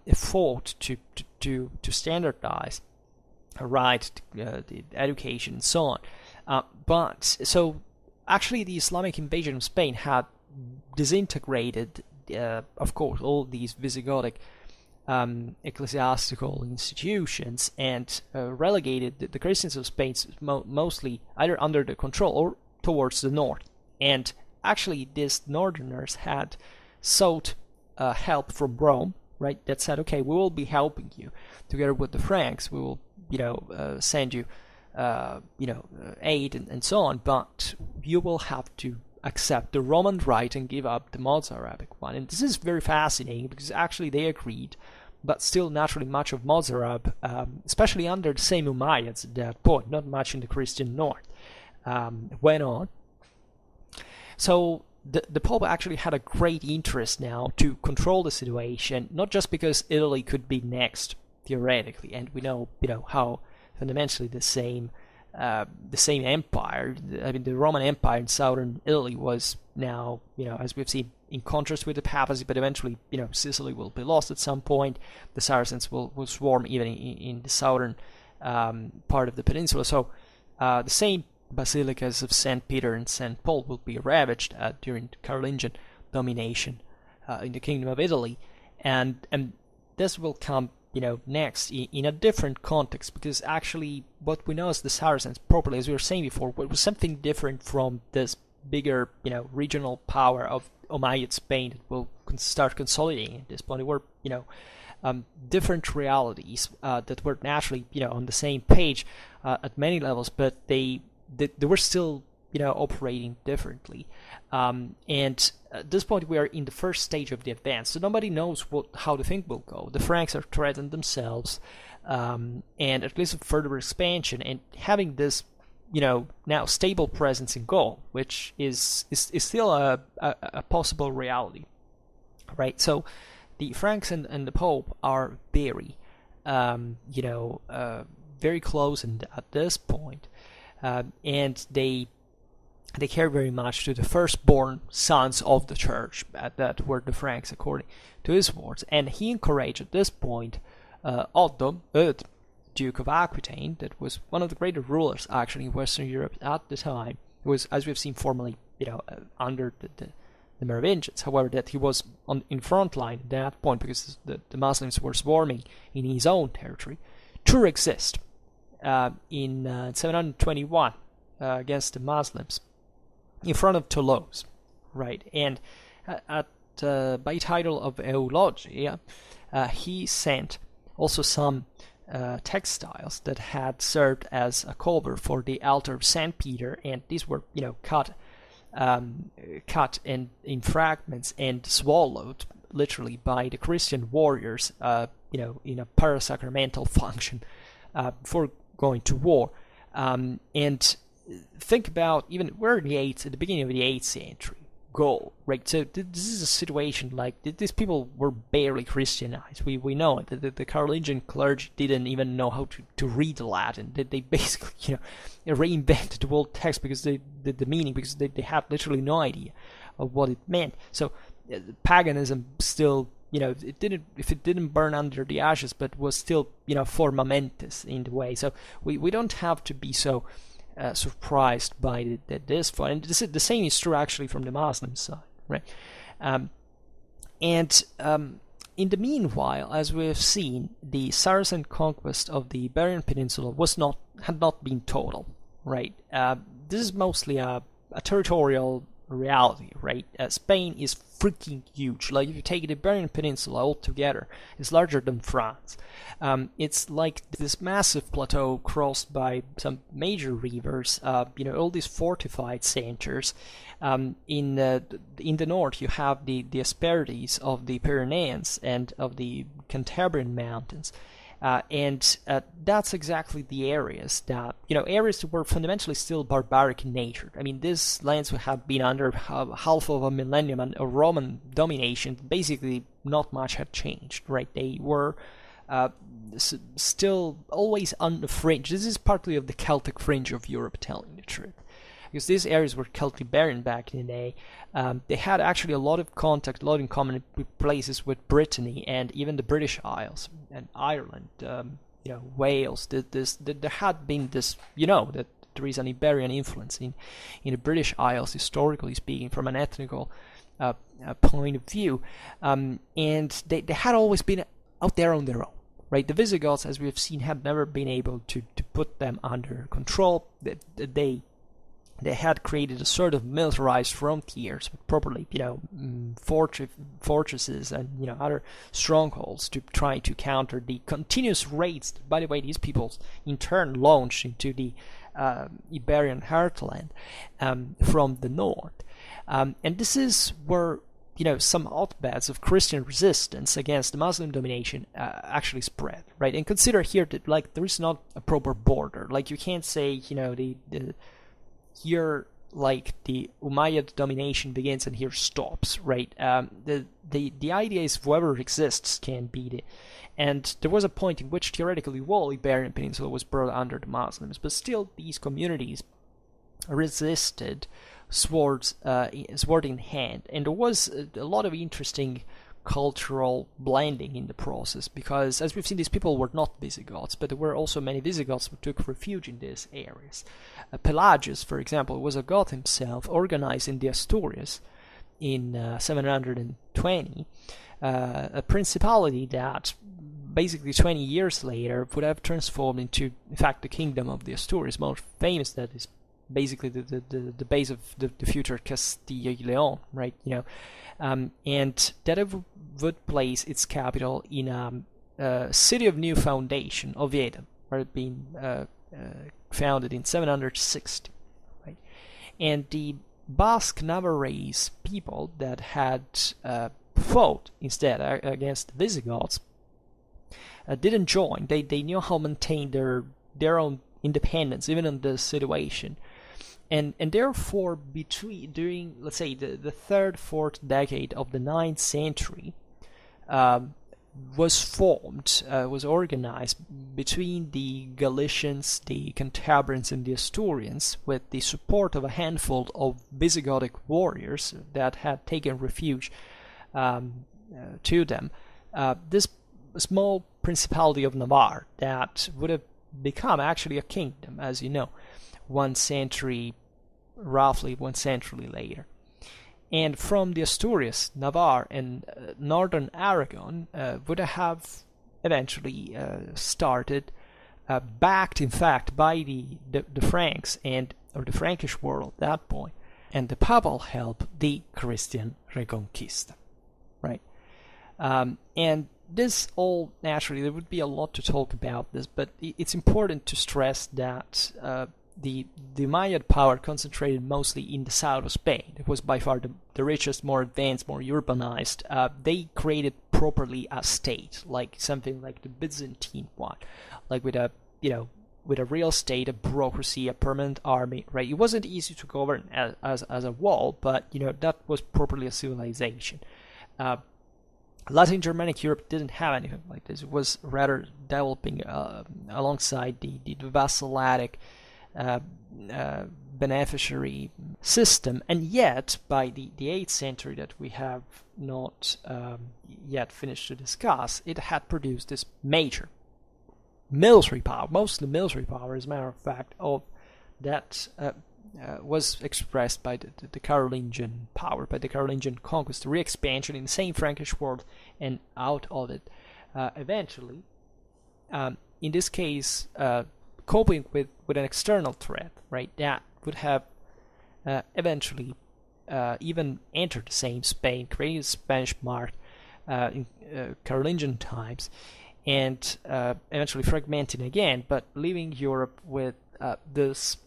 effort to standardize the education and so on. But so actually the Islamic invasion of Spain had disintegrated, of course, all these Visigothic ecclesiastical institutions, and relegated the Christians of Spain mostly either under the control or towards the north. And actually these northerners had sought help from Rome, right? That said, okay, we will be helping you together with the Franks. We will send you aid and so on, but you will have to accept the Roman right and give up the Mozarabic one. And this is very fascinating, because actually they agreed, but still naturally much of Mozarab, especially under the same Umayyads at that point, not much in the Christian north, went on. So the Pope actually had a great interest now to control the situation, not just because Italy could be next theoretically, and we know how fundamentally the same empire. I mean, the Roman Empire in southern Italy was now, as we've seen, in contrast with the papacy, but eventually, Sicily will be lost at some point. The Saracens will swarm even in the southern part of the peninsula. So The same basilicas of St. Peter and St. Paul will be ravaged during the Carolingian domination in the Kingdom of Italy, and this will come, next in a different context, because actually what we know as the Saracens, properly as we were saying before, was something different from this bigger, regional power of Umayyad Spain that will start consolidating at this point. There were, different realities that were naturally, on the same page at many levels, but they were still, operating differently. And at this point, we are in the first stage of the advance, so nobody knows how the thing will go. The Franks are threatened themselves, and at least further expansion, and having this, now stable presence in Gaul, which is still a possible reality, right? So the Franks and the Pope are very, very close at this point, and they care very much to the firstborn sons of the church, that were the Franks, according to his words. And he encouraged at this point Otto, Duke of Aquitaine, that was one of the greater rulers actually in Western Europe at the time. He was, as we've seen, formerly under the Merovingians. However, that he was in front line at that point, because the Muslims were swarming in his own territory, to resist in 721 against the Muslims in front of Toulouse, right? And by title of eulogia, he sent also some textiles that had served as a cover for the altar of Saint Peter, and these were, cut in fragments and swallowed literally by the Christian warriors, in a parasacramental function before going to war. And think about, even we're in at the beginning of the 8th century, Gaul, right? So this is a situation like these people were barely Christianized. We know it. The Carolingian clergy didn't even know how to read Latin. They basically, reinvented the whole text because the meaning, because they had literally no idea of what it meant. So paganism still, it didn't burn under the ashes, but was still, for momentous in the way. So we don't have to be so surprised by this fight. And the same is true actually from the Muslim side, right? In the meanwhile, as we have seen, the Saracen conquest of the Iberian Peninsula had not been total, right? This is mostly a territorial reality, right? Spain is freaking huge. Like, if you take the Iberian Peninsula altogether, it's larger than France. It's like this massive plateau crossed by some major rivers, all these fortified centers. In the north, you have the asperities of the Pyrenees and of the Cantabrian Mountains. And that's exactly the areas that, areas that were fundamentally still barbaric in nature. I mean, these lands would have been under half of a millennium and a Roman domination. Basically, not much had changed, right? They were still always on the fringe. This is partly of the Celtic fringe of Europe, telling the truth. Because these areas were Celtic barren back in the day. They had actually a lot of contact, a lot in common with places with Brittany and even the British Isles and Ireland, Wales. There had been this, that there is an Iberian influence in the British Isles, historically speaking, from an ethnical point of view. And they had always been out there on their own. Right, the Visigoths, as we have seen, had never been able to put them under control. They had created a sort of militarized frontiers with properly, fortresses and other strongholds to try to counter the continuous raids. By the way, these peoples in turn launched into the Iberian heartland from the north, and this is where some hotbeds of Christian resistance against the Muslim domination actually spread, right? And consider here that, like, there is not a proper border. Like, you can't say, here, like, the Umayyad domination begins and here stops, right? The idea is whoever exists can beat it. And there was a point in which theoretically the whole Iberian Peninsula was brought under the Muslims, but still these communities resisted sword in hand. And there was a lot of interesting cultural blending in the process, because as we've seen, these people were not Visigoths, but there were also many Visigoths who took refuge in these areas. Pelagius, for example, was a Goth himself, organized in the Asturias in 720, a principality that basically 20 years later would have transformed into, in fact, the kingdom of the Asturias, most famous, that is basically the base of the future Castilla y León, right? And that it would place its capital in a city of new foundation, Oviedo, where it been founded in 760, right? And the Basque Navarrese people that had fought instead against the Visigoths didn't join. They knew how to maintain their own independence, even in this situation. And therefore, during, let's say, the third, fourth decade of the 9th century, was organized between the Galicians, the Cantabrians, and the Asturians, with the support of a handful of Visigothic warriors that had taken refuge to them. This small principality of Navarre that would have become actually a kingdom, as you know, roughly one century later. And from the Asturias, Navarre, and northern Aragon would have eventually started, backed in fact by the Franks or the Frankish world at that point, and the papal help, the Christian Reconquista, right? And this all, naturally, there would be a lot to talk about this, but it's important to stress that the Umayyad power concentrated mostly in the south of Spain. It was by far the richest, more advanced, more urbanized. They created properly a state, like something like the Byzantine one, like with a real state, a bureaucracy, a permanent army, right? It wasn't easy to govern as a wall, but that was properly a civilization. Latin Germanic Europe didn't have anything like this. It was rather developing alongside the vassalatic beneficiary system, and yet by the 8th century that we have not yet finished to discuss, it had produced this major military power, mostly military power, as a matter of fact, of that was expressed by the Carolingian power, by the Carolingian conquest, the re-expansion in the same Frankish world, and out of it eventually, in this case, coping with an external threat, right, that would have eventually even entered the same Spain, creating the Spanish mark in Carolingian times, and eventually fragmenting again, but leaving Europe with this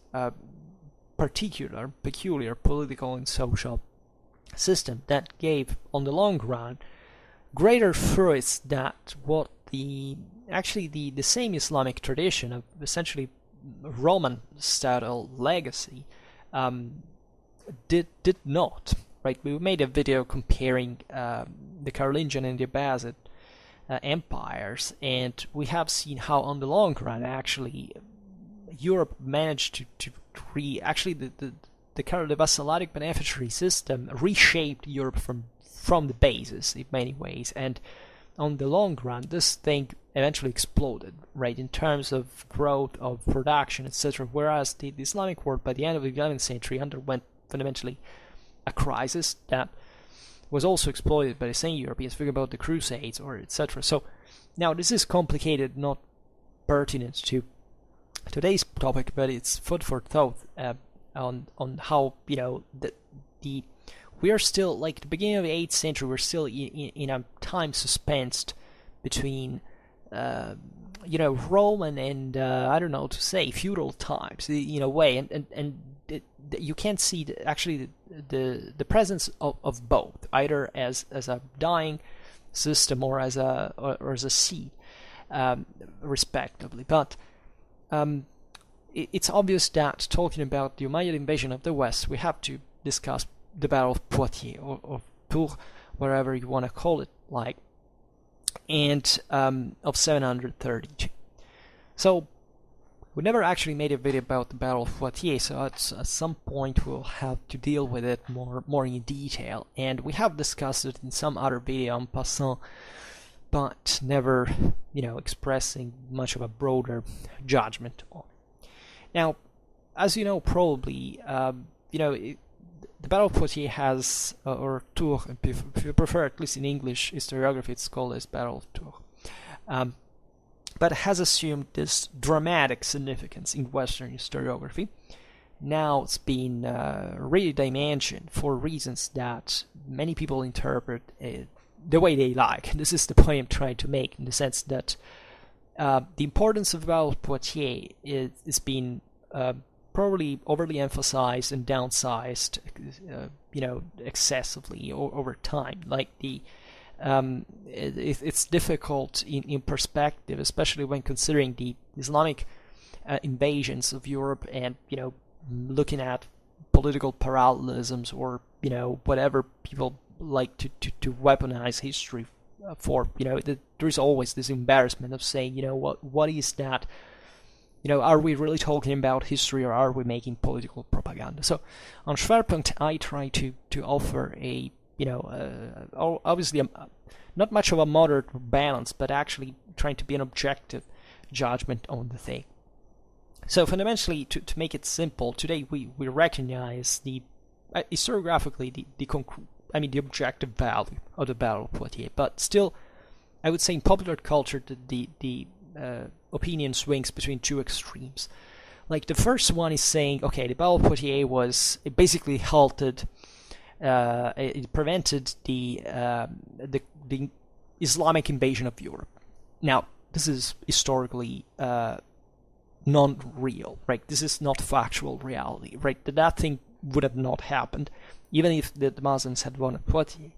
peculiar political and social system that gave, on the long run, greater fruits than what the same Islamic tradition of essentially Roman style legacy did not, right? We made a video comparing the Carolingian and the Abbasid empires, and we have seen how on the long run actually Europe managed to the vassalatic beneficiary system reshaped Europe from the basis in many ways, and on the long run this thing eventually exploded, right, in terms of growth of production, etc., whereas the Islamic world by the end of the 11th century underwent fundamentally a crisis that was also exploited by the same Europeans. Think about the Crusades, or etc. So now this is complicated, not pertinent to today's topic, but it's food for thought on how we are still, like the beginning of the 8th century, we're still in a time suspensed between Roman and I don't know to say feudal times in a way, and you can't see the presence of both, either as a dying system or as a seed, respectively. But it's obvious that talking about the Umayyad invasion of the West, we have to discuss the Battle of Poitiers, or Tours, wherever you want to call it, like, and of 732. So We never actually made a video about the Battle of Poitiers, so at some point we'll have to deal with it more in detail. And we have discussed it in some other video en passant, but never, expressing much of a broader judgment on it. Now, as you know, probably, the Battle of Poitiers has, or Tours, if you prefer, at least in English historiography, it's called as Battle of Tours. But has assumed this dramatic significance in Western historiography. Now it's been redimensioned for reasons that many people interpret the way they like. This is the point I'm trying to make, in the sense that the importance of Battle of Poitiers is being probably overly emphasized and downsized, excessively over time. Like it's difficult in perspective, especially when considering the Islamic invasions of Europe and looking at political parallelisms, or whatever people like to weaponize history for. There's always this embarrassment of saying, what is that? Are we really talking about history, or are we making political propaganda? So on Schwerpunkt, I try to offer a obviously not much of a moderate balance, but actually trying to be an objective judgment on the thing. So fundamentally, to make it simple, today we recognize the historiographically the objective value of the Battle of Poitiers, but still, I would say in popular culture the opinion swings between two extremes. Like the first one is saying, okay, the Battle of Poitiers it basically halted. It prevented the Islamic invasion of Europe. Now, this is historically non-real, right? This is not factual reality, right? That thing would have not happened, even if the Muslims had won at Poitiers.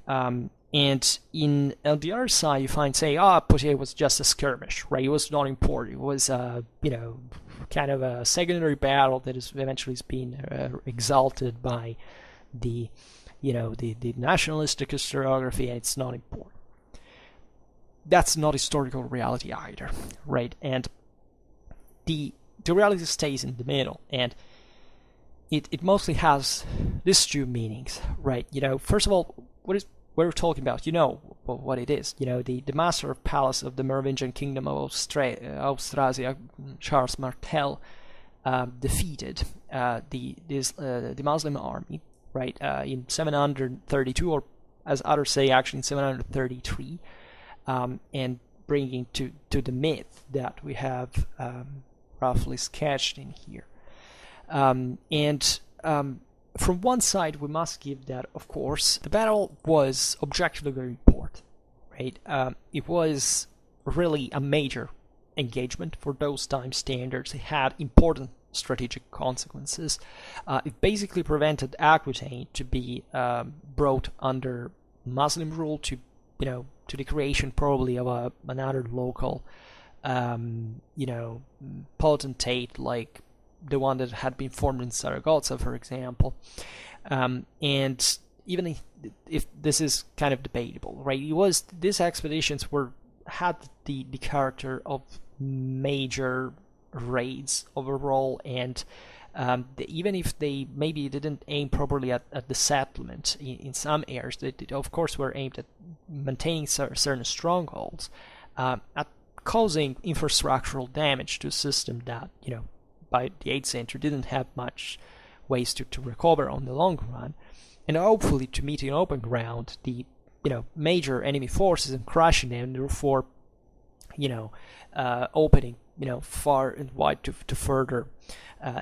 And on the other side, you find, say, Poitiers was just a skirmish, right? It was not important. It was, kind of a secondary battle that is eventually being exalted by the nationalistic historiography, and it's not important. That's not historical reality either, right? And the reality stays in the middle, and it mostly has these two meanings, right? First of all, what we're talking about, what it is. The master of palace of the Merovingian kingdom of Austrasia, Charles Martel, defeated the Muslim army, right, in 732, or as others say, actually in 733, and bringing to the myth that we have roughly sketched in here. From one side, we must give that, of course, the battle was objectively very important, right? It was really a major engagement for those time standards. It had important strategic consequences. It basically prevented Aquitaine to be brought under Muslim rule, to the creation probably of another local potentate, like the one that had been formed in Saragossa, for example. And even if this is kind of debatable, right? These expeditions had the character of major raids overall, and even if they maybe didn't aim properly at the settlement in some areas, they of course were aimed at maintaining certain strongholds, at causing infrastructural damage to a system that by the 8th century didn't have much ways to recover on the long run, and hopefully to meet in open ground the major enemy forces and crushing them, and therefore opening far and wide to further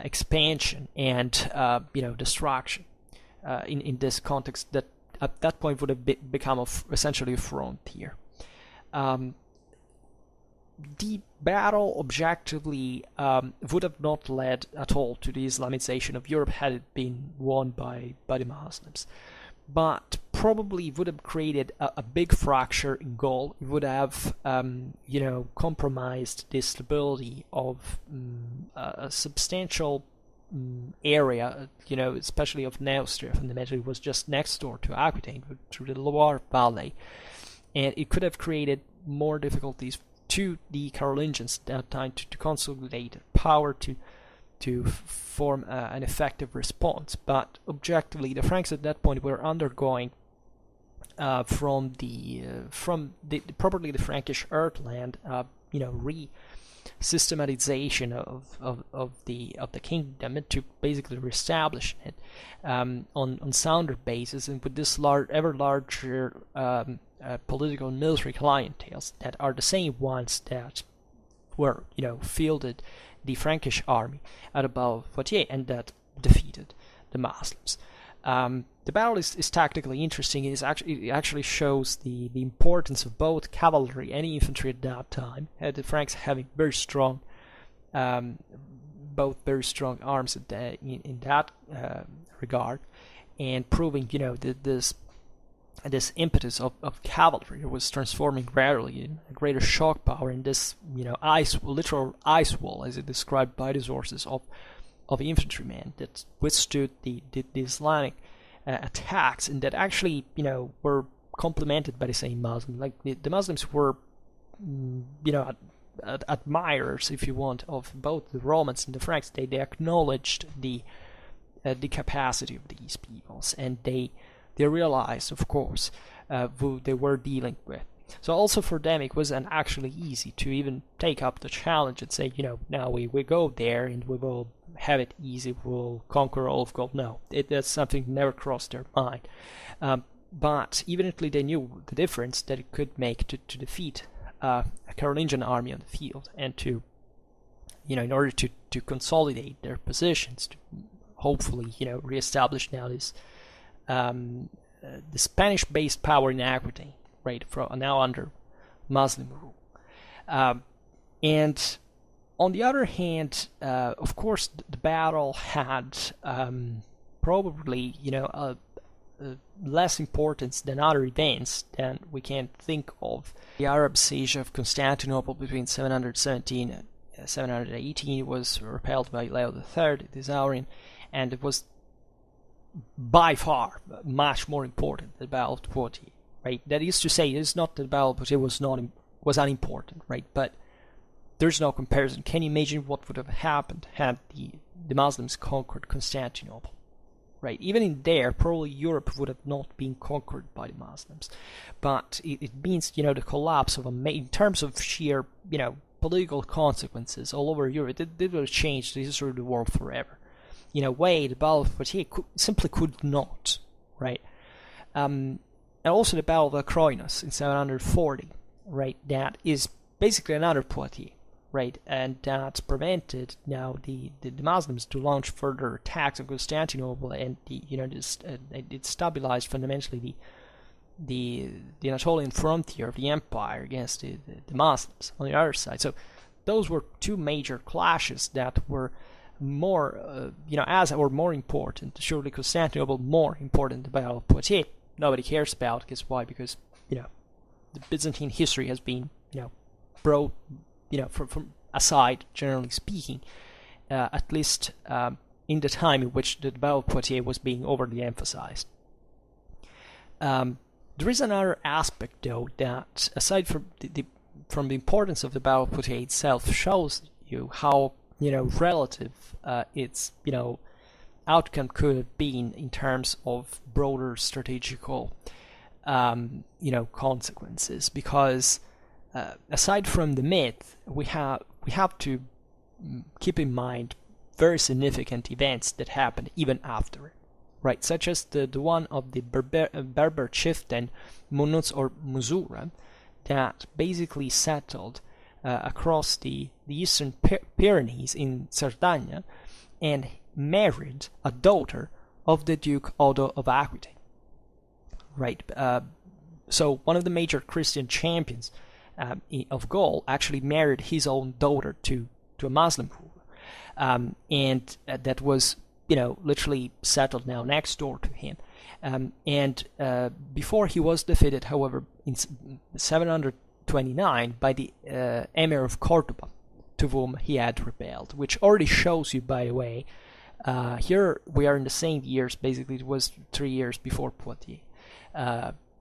expansion and destruction in this context that at that point would have become essentially a frontier. The battle objectively would have not led at all to the Islamization of Europe had it been won by the Muslims, but probably would have created a big fracture in Gaul. It would have compromised the stability of a substantial area, especially of Neustria. Fundamentally, it was just next door to Aquitaine through the Loire Valley, and it could have created more difficulties to the Carolingians at that time to consolidate power, to form an effective response. But objectively, the Franks at that point were undergoing from probably the Frankish earthland, systematization of the kingdom, and to basically reestablish it on sounder basis, and with this ever larger political and military clienteles that are the same ones that were fielded the Frankish army at the Battle of Poitiers and that defeated the Muslims. The battle is tactically interesting. It actually shows the importance of both cavalry and infantry at that time. The Franks having very strong, both very strong arms in that regard, and proving this impetus of cavalry was transforming gradually in a greater shock power in this literal ice wall, as it described by the sources of infantrymen that withstood the Islamic attacks, and that actually were complemented by the same Muslims. Like the Muslims were admirers, if you want, of both the Romans and the Franks. They acknowledged the capacity of these peoples, and they realized, of course, who they were dealing with. So also for them it wasn't actually easy to even take up the challenge and say, now we go there and we will have it easy, we'll conquer all of Gaul. No, that's something never crossed their mind. But evidently they knew the difference that it could make to defeat a Carolingian army on the field, and to, in order to consolidate their positions, to hopefully, reestablish now this the Spanish-based power in Aquitaine, right, now under Muslim rule. And on the other hand, of course, the battle had probably, less importance than other events that we can think of. The Arab siege of Constantinople between 717 and 718 was repelled by Leo III, the Isaurian, and it was by far much more important than the Battle of Poitiers, right? That is to say, it's not that the Battle of Poitiers was unimportant, right? But there's no comparison. Can you imagine what would have happened had the Muslims conquered Constantinople, right? Even in there, probably Europe would have not been conquered by the Muslims. But it means, the collapse of in terms of sheer, political consequences all over Europe. It would have changed the history of the world forever. In a way, the Battle of Poitiers simply could not, right? And also the Battle of Acroinos in 740, right? That is basically another Poitiers, right? And that prevented now the Muslims to launch further attacks on Constantinople, and it stabilized fundamentally the Anatolian frontier of the empire against the Muslims on the other side. So those were two major clashes that were more, more important. Surely Constantinople more important than the Battle of Poitiers. Nobody cares about. Because why? Because the Byzantine history has been brought from aside, generally speaking, at least in the time in which the Battle of Poitiers was being overly emphasized. There is another aspect, though, that aside from the importance of the Battle of Poitiers itself, shows you how relative its outcome could have been in terms of broader strategical consequences. Because aside from the myth, we have to keep in mind very significant events that happened even after it, right? Such as the one of the Berber chieftain Munuz or Muzura, that basically settled across the eastern Pyrenees in Sardinia and married a daughter of the Duke Odo of Aquitaine, right? So one of the major Christian champions of Gaul actually married his own daughter to a Muslim ruler, and that was literally settled now next door to him. And before he was defeated, however, in 729 by the Emir of Cordoba, to whom he had rebelled, which already shows you, by the way, here we are in the same years. Basically, it was 3 years before Poitiers.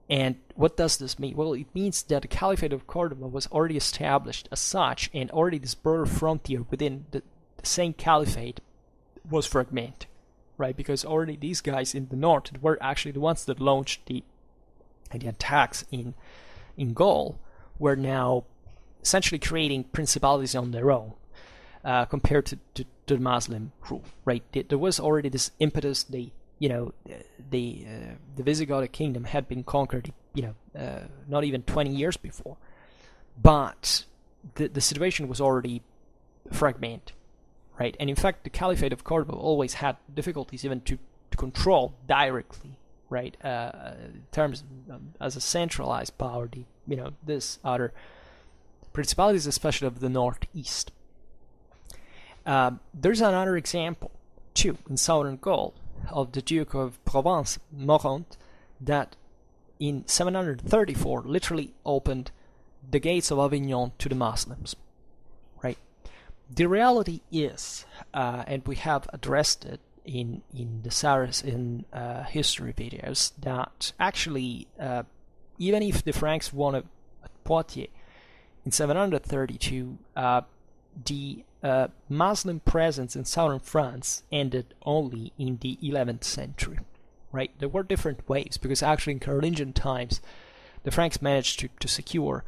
And what does this mean? Well, it means that the Caliphate of Cordoba was already established as such, and already this broader frontier within the same Caliphate was fragmented, right? Because already these guys in the north were actually the ones that launched the attacks in Gaul, were now essentially creating principalities on their own, compared to the Muslim rule, right? There was already this impetus. The Visigothic kingdom had been conquered, not even 20 years before, but the situation was already fragmented, right? And in fact, the Caliphate of Cordoba always had difficulties even to control directly, right? In terms as a centralized power, this other principalities, especially of the northeast. There's another example too in southern Gaul of the Duke of Provence, Moraunt, that in 734 literally opened the gates of Avignon to the Muslims, right? The reality is, and we have addressed it in the Saracen history videos, that actually, even if the Franks won at Poitiers in 732, the Muslim presence in southern France ended only in the 11th century, right? There were different waves, because actually in Carolingian times, the Franks managed to secure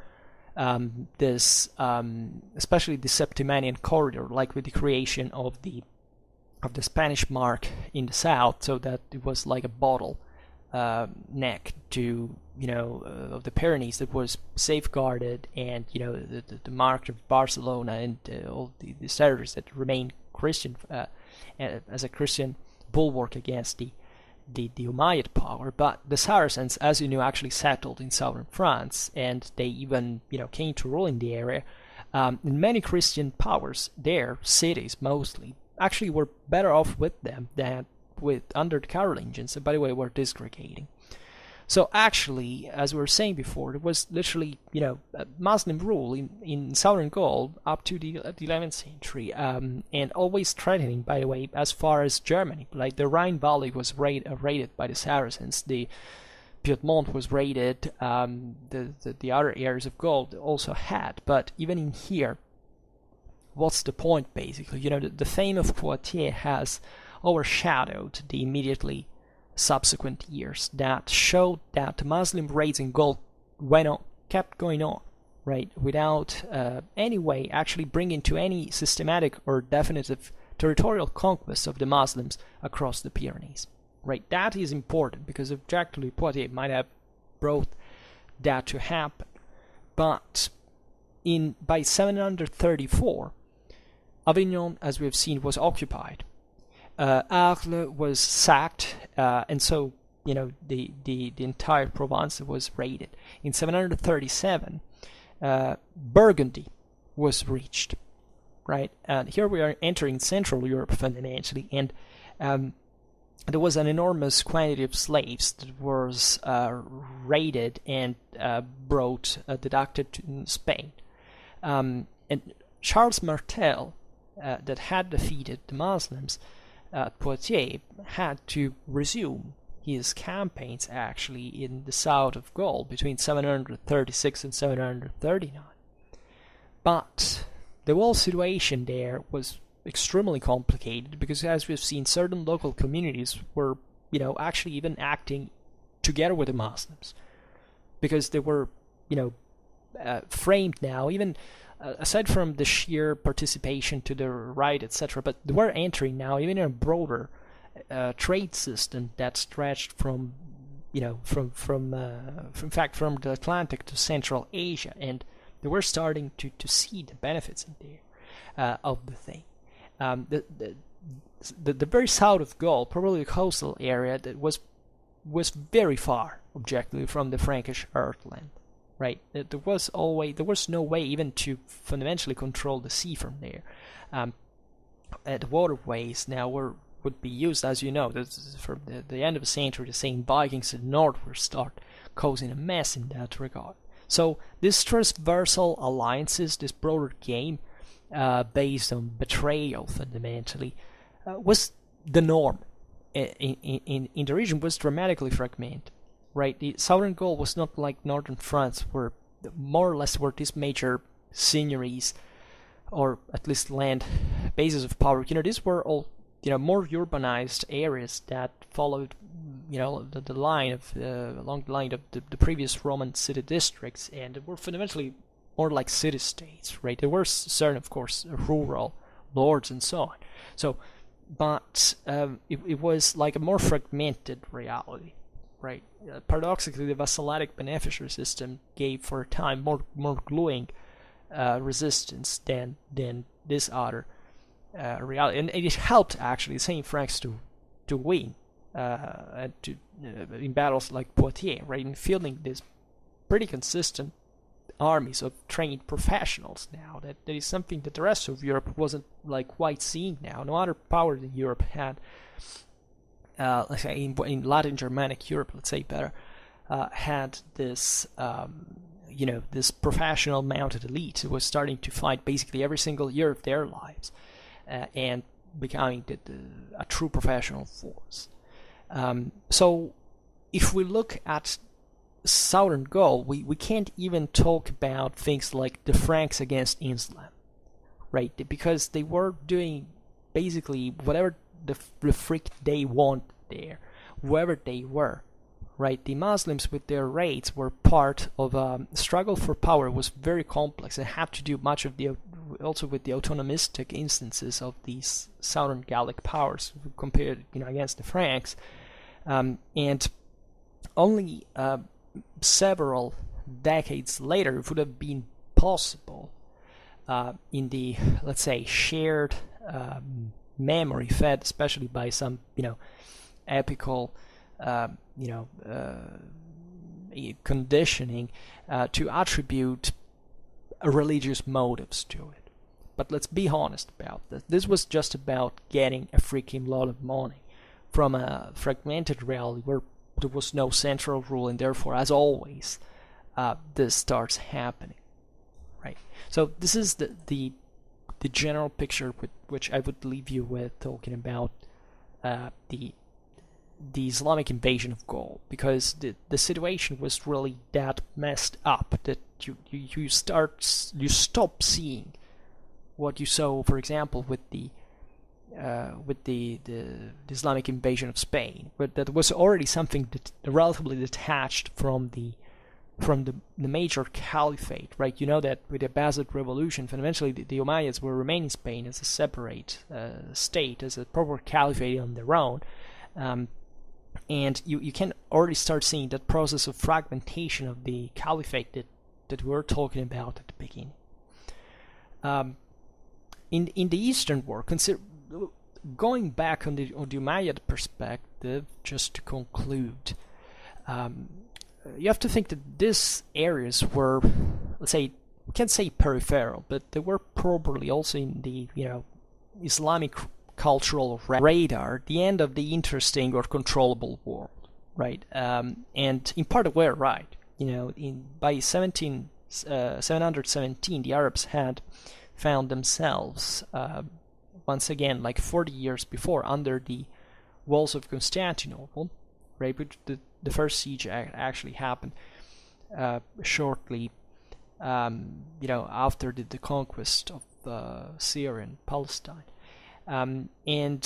this, especially the Septimanian corridor, like with the creation of the Spanish mark in the south, so that it was like a bottle neck to of the Pyrenees that was safeguarded, and the mark of Barcelona and all the territories that remained Christian as a Christian bulwark against the Umayyad power. But the Saracens, as you know, actually settled in southern France, and they even came to rule in the area. And many Christian powers there, cities mostly, actually were better off with them than with under the Carolingians, and by the way, were disgregating. So actually, as we were saying before, there was literally, Muslim rule in southern Gaul up to the 11th century, and always threatening, by the way, as far as Germany. Like the Rhine Valley was raided by the Saracens, the Piedmont was raided, the other areas of Gaul also had. But even in here, what's the point, basically? The fame of Poitiers has overshadowed the immediately subsequent years that showed that Muslim raids in Gaul kept going on, right, without any way actually bringing to any systematic or definitive territorial conquest of the Muslims across the Pyrenees, right? That is important, because objectively Poitiers might have brought that to happen, but by 734, Avignon, as we have seen, was occupied. Arles was sacked, and so the entire Provence was raided. In 737, Burgundy was reached, right? And here we are entering Central Europe fundamentally, and there was an enormous quantity of slaves that was raided and deducted to Spain. And Charles Martel, that had defeated the Muslims at Poitiers, had to resume his campaigns actually in the south of Gaul between 736 and 739. But the whole situation there was extremely complicated, because as we've seen, certain local communities were, actually even acting together with the Muslims, because they were, framed now, even aside from the sheer participation to the right, etc., but they were entering now even in a broader trade system that stretched from the Atlantic to Central Asia, and they were starting to see the benefits in there of the thing. The very south of Gaul, probably the coastal area, that was very far objectively from the Frankish heartland. Right, there was no way even to fundamentally control the sea from there. The waterways now would be used, as you know, this is from the end of the century. The same Vikings to the north will start causing a mess in that regard. So this transversal alliances, this broader game, based on betrayal fundamentally, was the norm in the region, was dramatically fragmented. right? The southern Gaul was not like northern France, where more or less were these major seigneuries, or at least land bases of power. These were all, more urbanized areas that followed, the line of along the line of the previous Roman city districts, and they were fundamentally more like city-states, right? There were certain, of course, rural lords and so on. So, but it was like a more fragmented reality, right? Paradoxically, the vassalitic beneficiary system gave for a time more gluing resistance than this other reality, and it helped actually the same Franks to win and in battles like Poitiers, right? In fielding this pretty consistent armies of trained professionals. Now that is something that the rest of Europe wasn't like quite seeing. Now no other power in Europe had, let's say in Latin Germanic Europe, let's say better, had this this professional mounted elite who was starting to fight basically every single year of their lives, and becoming a true professional force. So if we look at southern Gaul, we can't even talk about things like the Franks against Islam, right? Because they were doing basically whatever the freak they want there, wherever they were, right? The Muslims with their raids were part of a struggle for power. Was very complex and had to do much of also with the autonomistic instances of these southern Gallic powers compared, against the Franks, and only several decades later it would have been possible in the, let's say, shared memory fed especially by some epical conditioning to attribute religious motives to it. But let's be honest about this. This was just about getting a freaking lot of money from a fragmented reality where there was no central rule, and therefore, as always, this starts happening, right? So this is the general picture with which I would leave you with, talking about the Islamic invasion of Gaul, because the situation was really that messed up that you stop seeing what you saw, for example, with the Islamic invasion of Spain, but that was already something that relatively detached from the major caliphate, right? That with the Abbasid revolution, fundamentally the Umayyads will remain in Spain as a separate state, as a proper caliphate on their own, and you can already start seeing that process of fragmentation of the caliphate that we were talking about at the beginning. In the Eastern War, going back on the Umayyad perspective, just to conclude, you have to think that these areas were, let's say, we can't say peripheral, but they were probably also in the Islamic cultural radar, the end of the interesting or controllable world, right? And in part we're right. By 717, the Arabs had found themselves once again, like 40 years before, under the walls of Constantinople, right? Which the first siege actually happened shortly, after the conquest of Syria and Palestine. And in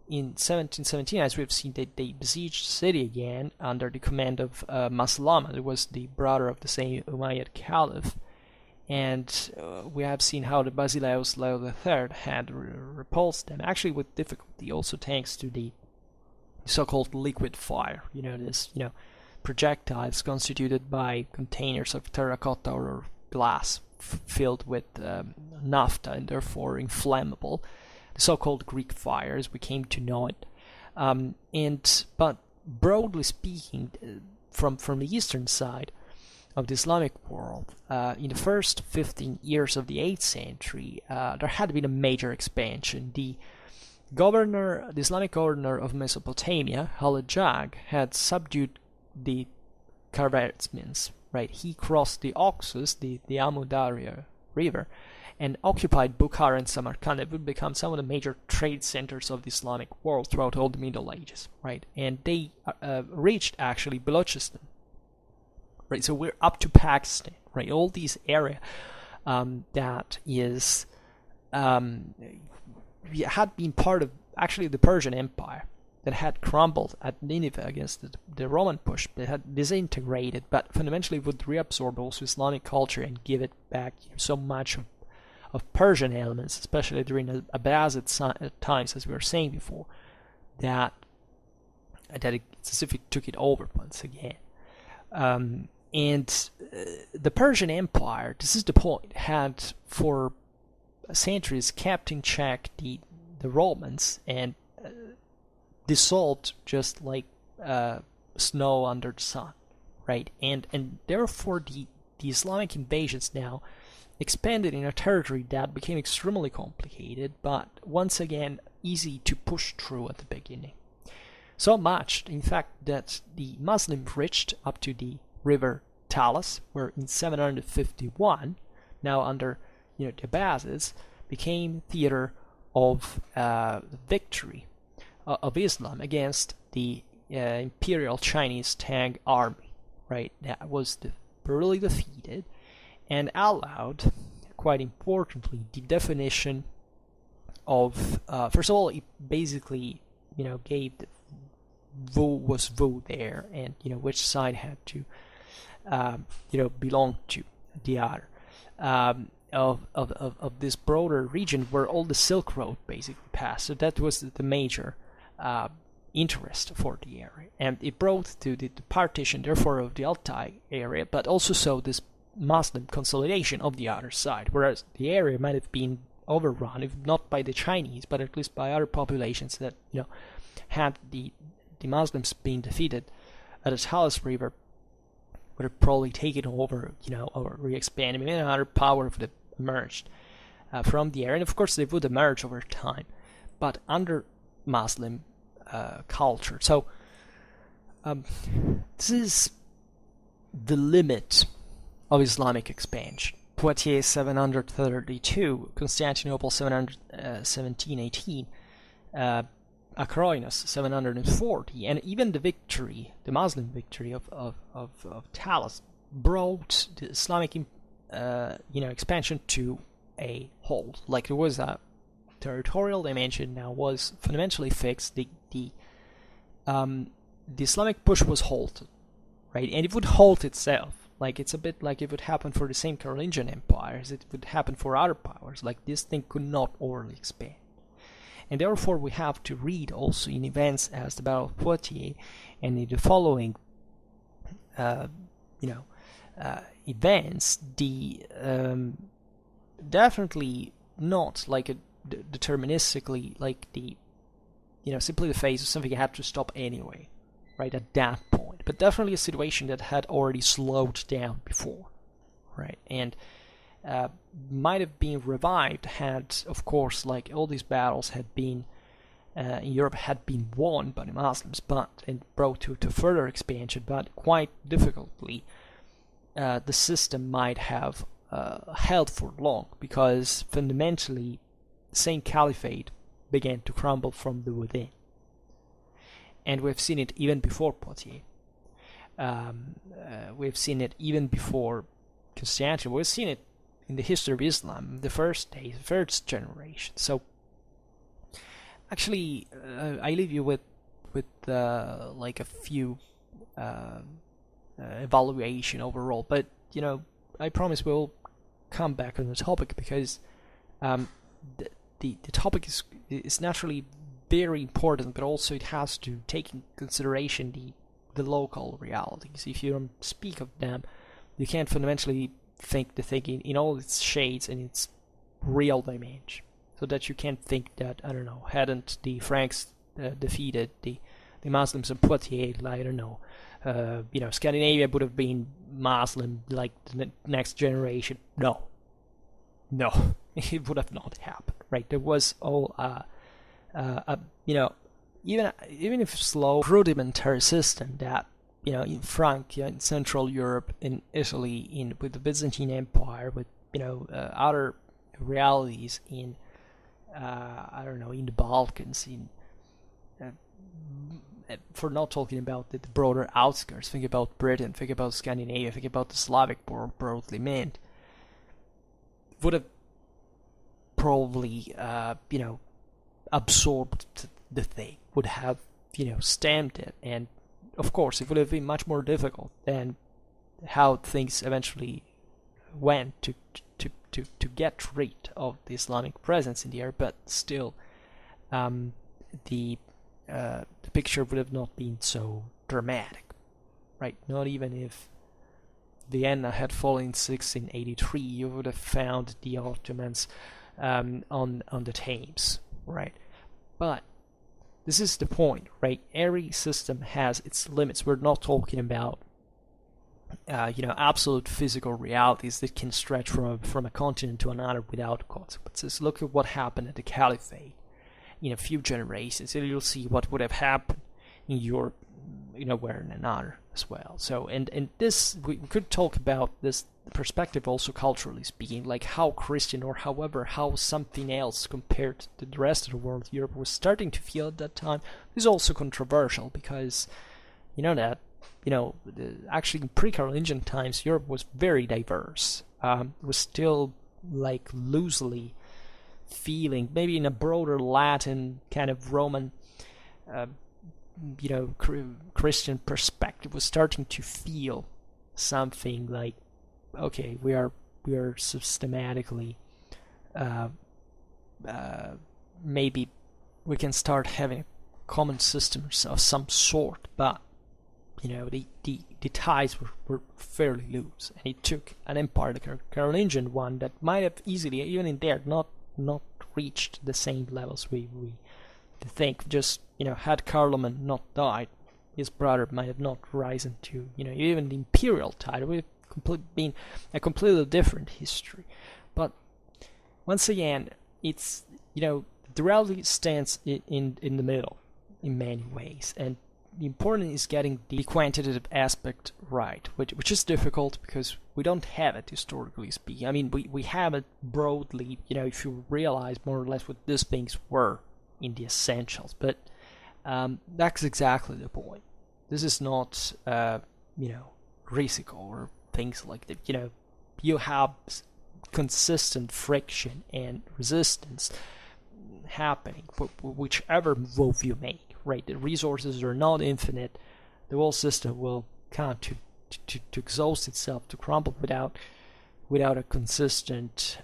1717, as we've seen, they besieged the city again under the command of Maslama, who was the brother of the same Umayyad Caliph. And we have seen how the Basileus Leo III had repulsed them, actually with difficulty, also thanks to the so-called liquid fire. Projectiles constituted by containers of terracotta or glass filled with naphtha and therefore inflammable, the so-called Greek fire as we came to know it. But broadly speaking, from the eastern side of the Islamic world, in the first 15 years of the 8th century, there had been a major expansion. The Islamic governor of Mesopotamia, Hallaj, had subdued the Khwarezmians, right? He crossed the Oxus, the Amu Darya river, and occupied Bukhara and Samarkand. It would become some of the major trade centers of the Islamic world throughout all the Middle Ages, right? And they reached actually Balochistan, right? So we're up to Pakistan, right? All these area that is had been part of actually the Persian Empire that had crumbled at Nineveh against the Roman push. They had disintegrated, but fundamentally would reabsorb also Islamic culture and give it back so much of Persian elements, especially during the Abbasid times, as we were saying before, that it's as if it took it over once again. And the Persian Empire, this is the point, had for centuries kept in check the Romans and dissolved just like snow under the sun, right? And therefore the Islamic invasions now expanded in a territory that became extremely complicated, but once again easy to push through at the beginning. So much, in fact, that the Muslims reached up to the river Talas, where in 751, now under the Abbasids, became theater of victory of Islam against the Imperial Chinese Tang army, right? That was brutally defeated and allowed, quite importantly, the definition of, first of all, it basically, gave the who there, and, which side had to, belong to the other. Of this broader region where all the Silk Road basically passed. So that was the major interest for the area. And it brought to the partition, therefore, of the Altai area, but also so this Muslim consolidation of the other side, whereas the area might have been overrun, if not by the Chinese, but at least by other populations that, had the Muslims being defeated at the Talas River, would have probably taken over, or re-expanded. Maybe another power would have emerged from the area. And of course, they would emerge over time, but under Muslim culture. So this is the limit of Islamic expansion. Poitiers 732, Constantinople 1718, Acroinos 740, and even the Muslim victory of Talas brought the Islamic expansion to a halt. Like, there was a territorial dimension now was fundamentally fixed. The Islamic push was halted, right? And it would halt itself. Like, it's a bit like it would happen for the same Carolingian Empire as it would happen for other powers. Like, this thing could not overly expand. And therefore we have to read also in events as the Battle of Poitiers and in the following events, the definitely not like a deterministically, like the simply the phase of something you had to stop anyway, right, at that point, but definitely a situation that had already slowed down before, right, and might have been revived had, of course, like all these battles had been in Europe had been won by the Muslims, and brought to further expansion, but quite difficultly. The system might have held for long, because fundamentally the same caliphate began to crumble from the within. And we've seen it even before Poitiers. We've seen it even before Constantinople. We've seen it in the history of Islam, the first days, first generation. So actually, I leave you with like a few evaluation overall, but I promise we'll come back on the topic, because the topic is naturally very important, but also it has to take in consideration the local realities. If you don't speak of them, you can't fundamentally think the thing in all its shades and its real dimension. So that you can't think that, I don't know, hadn't the Franks defeated the Muslims in Poitiers, I don't know, Scandinavia would have been Muslim like the next generation. No, it would have not happened, right? There was all, even if slow, rudimentary system that, in Francia, in Central Europe, in Italy, with the Byzantine Empire, with, other realities in I don't know, in the Balkans, for not talking about the broader outskirts. Think about Britain, think about Scandinavia, think about the Slavic world broadly meant, would have probably absorbed the thing, would have stamped it, and of course it would have been much more difficult than how things eventually went to get rid of the Islamic presence in the area. But still, the picture would have not been so dramatic, right? Not even if Vienna had fallen in 1683, you would have found the Ottomans on the Thames, right? But this is the point, right? Every system has its limits. We're not talking about absolute physical realities that can stretch from a continent to another without consequences. Look at what happened at the Caliphate in a few generations, and you'll see what would have happened in Europe, where in another as well. So, and this, we could talk about this perspective also culturally speaking, like how Christian, or however, how something else compared to the rest of the world Europe was starting to feel at that time, is also controversial, because actually in pre-Carolingian times, Europe was very diverse. It was still like loosely feeling, maybe in a broader Latin kind of Roman, Christian perspective, was starting to feel something like, okay, we are systematically, maybe we can start having a common system of some sort, but the ties were fairly loose, and it took an empire, the Carolingian one, that might have easily, even in there, not reached the same levels we think. Just had Carloman not died, his brother might have not risen to even the imperial title. Would have been a completely different history. But once again, it's the reality stands in the middle in many ways, and the important is getting the quantitative aspect right, which is difficult because we don't have it historically speaking. I mean, we have it broadly, if you realize more or less what these things were in the essentials, but that's exactly the point. This is not, risico or things like that. You have consistent friction and resistance happening, whichever move you make. Right, the resources are not infinite. The whole system will come to exhaust itself, to crumble without a consistent,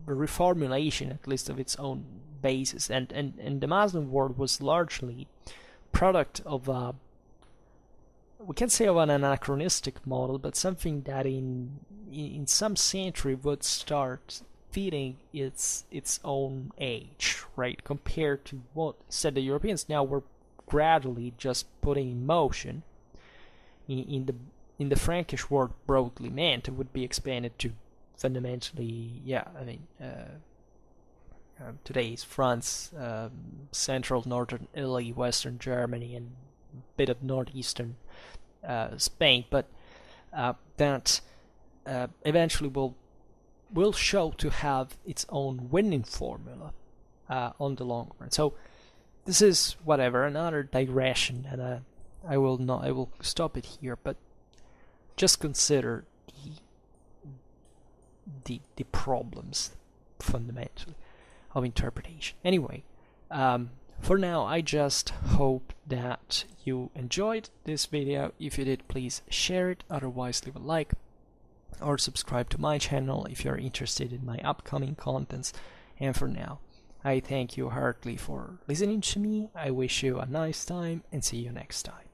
reformulation, at least of its own basis. And the Muslim world was largely product of we can't say of an anachronistic model, but something that in some century would start feeding its own age, right? Compared to what said the Europeans now were gradually just putting in motion. In the Frankish world broadly meant, it would be expanded to fundamentally, today's France, central northern Italy, western Germany, and a bit of northeastern Spain, but that eventually will show to have its own winning formula on the long run. So this is another digression, and I will stop it here. But just consider the problems fundamentally of interpretation. Anyway, for now, I just hope that you enjoyed this video. If you did, please share it. Otherwise, leave a like or subscribe to my channel if you're interested in my upcoming contents. And for now, I thank you heartily for listening to me. I wish you a nice time and see you next time.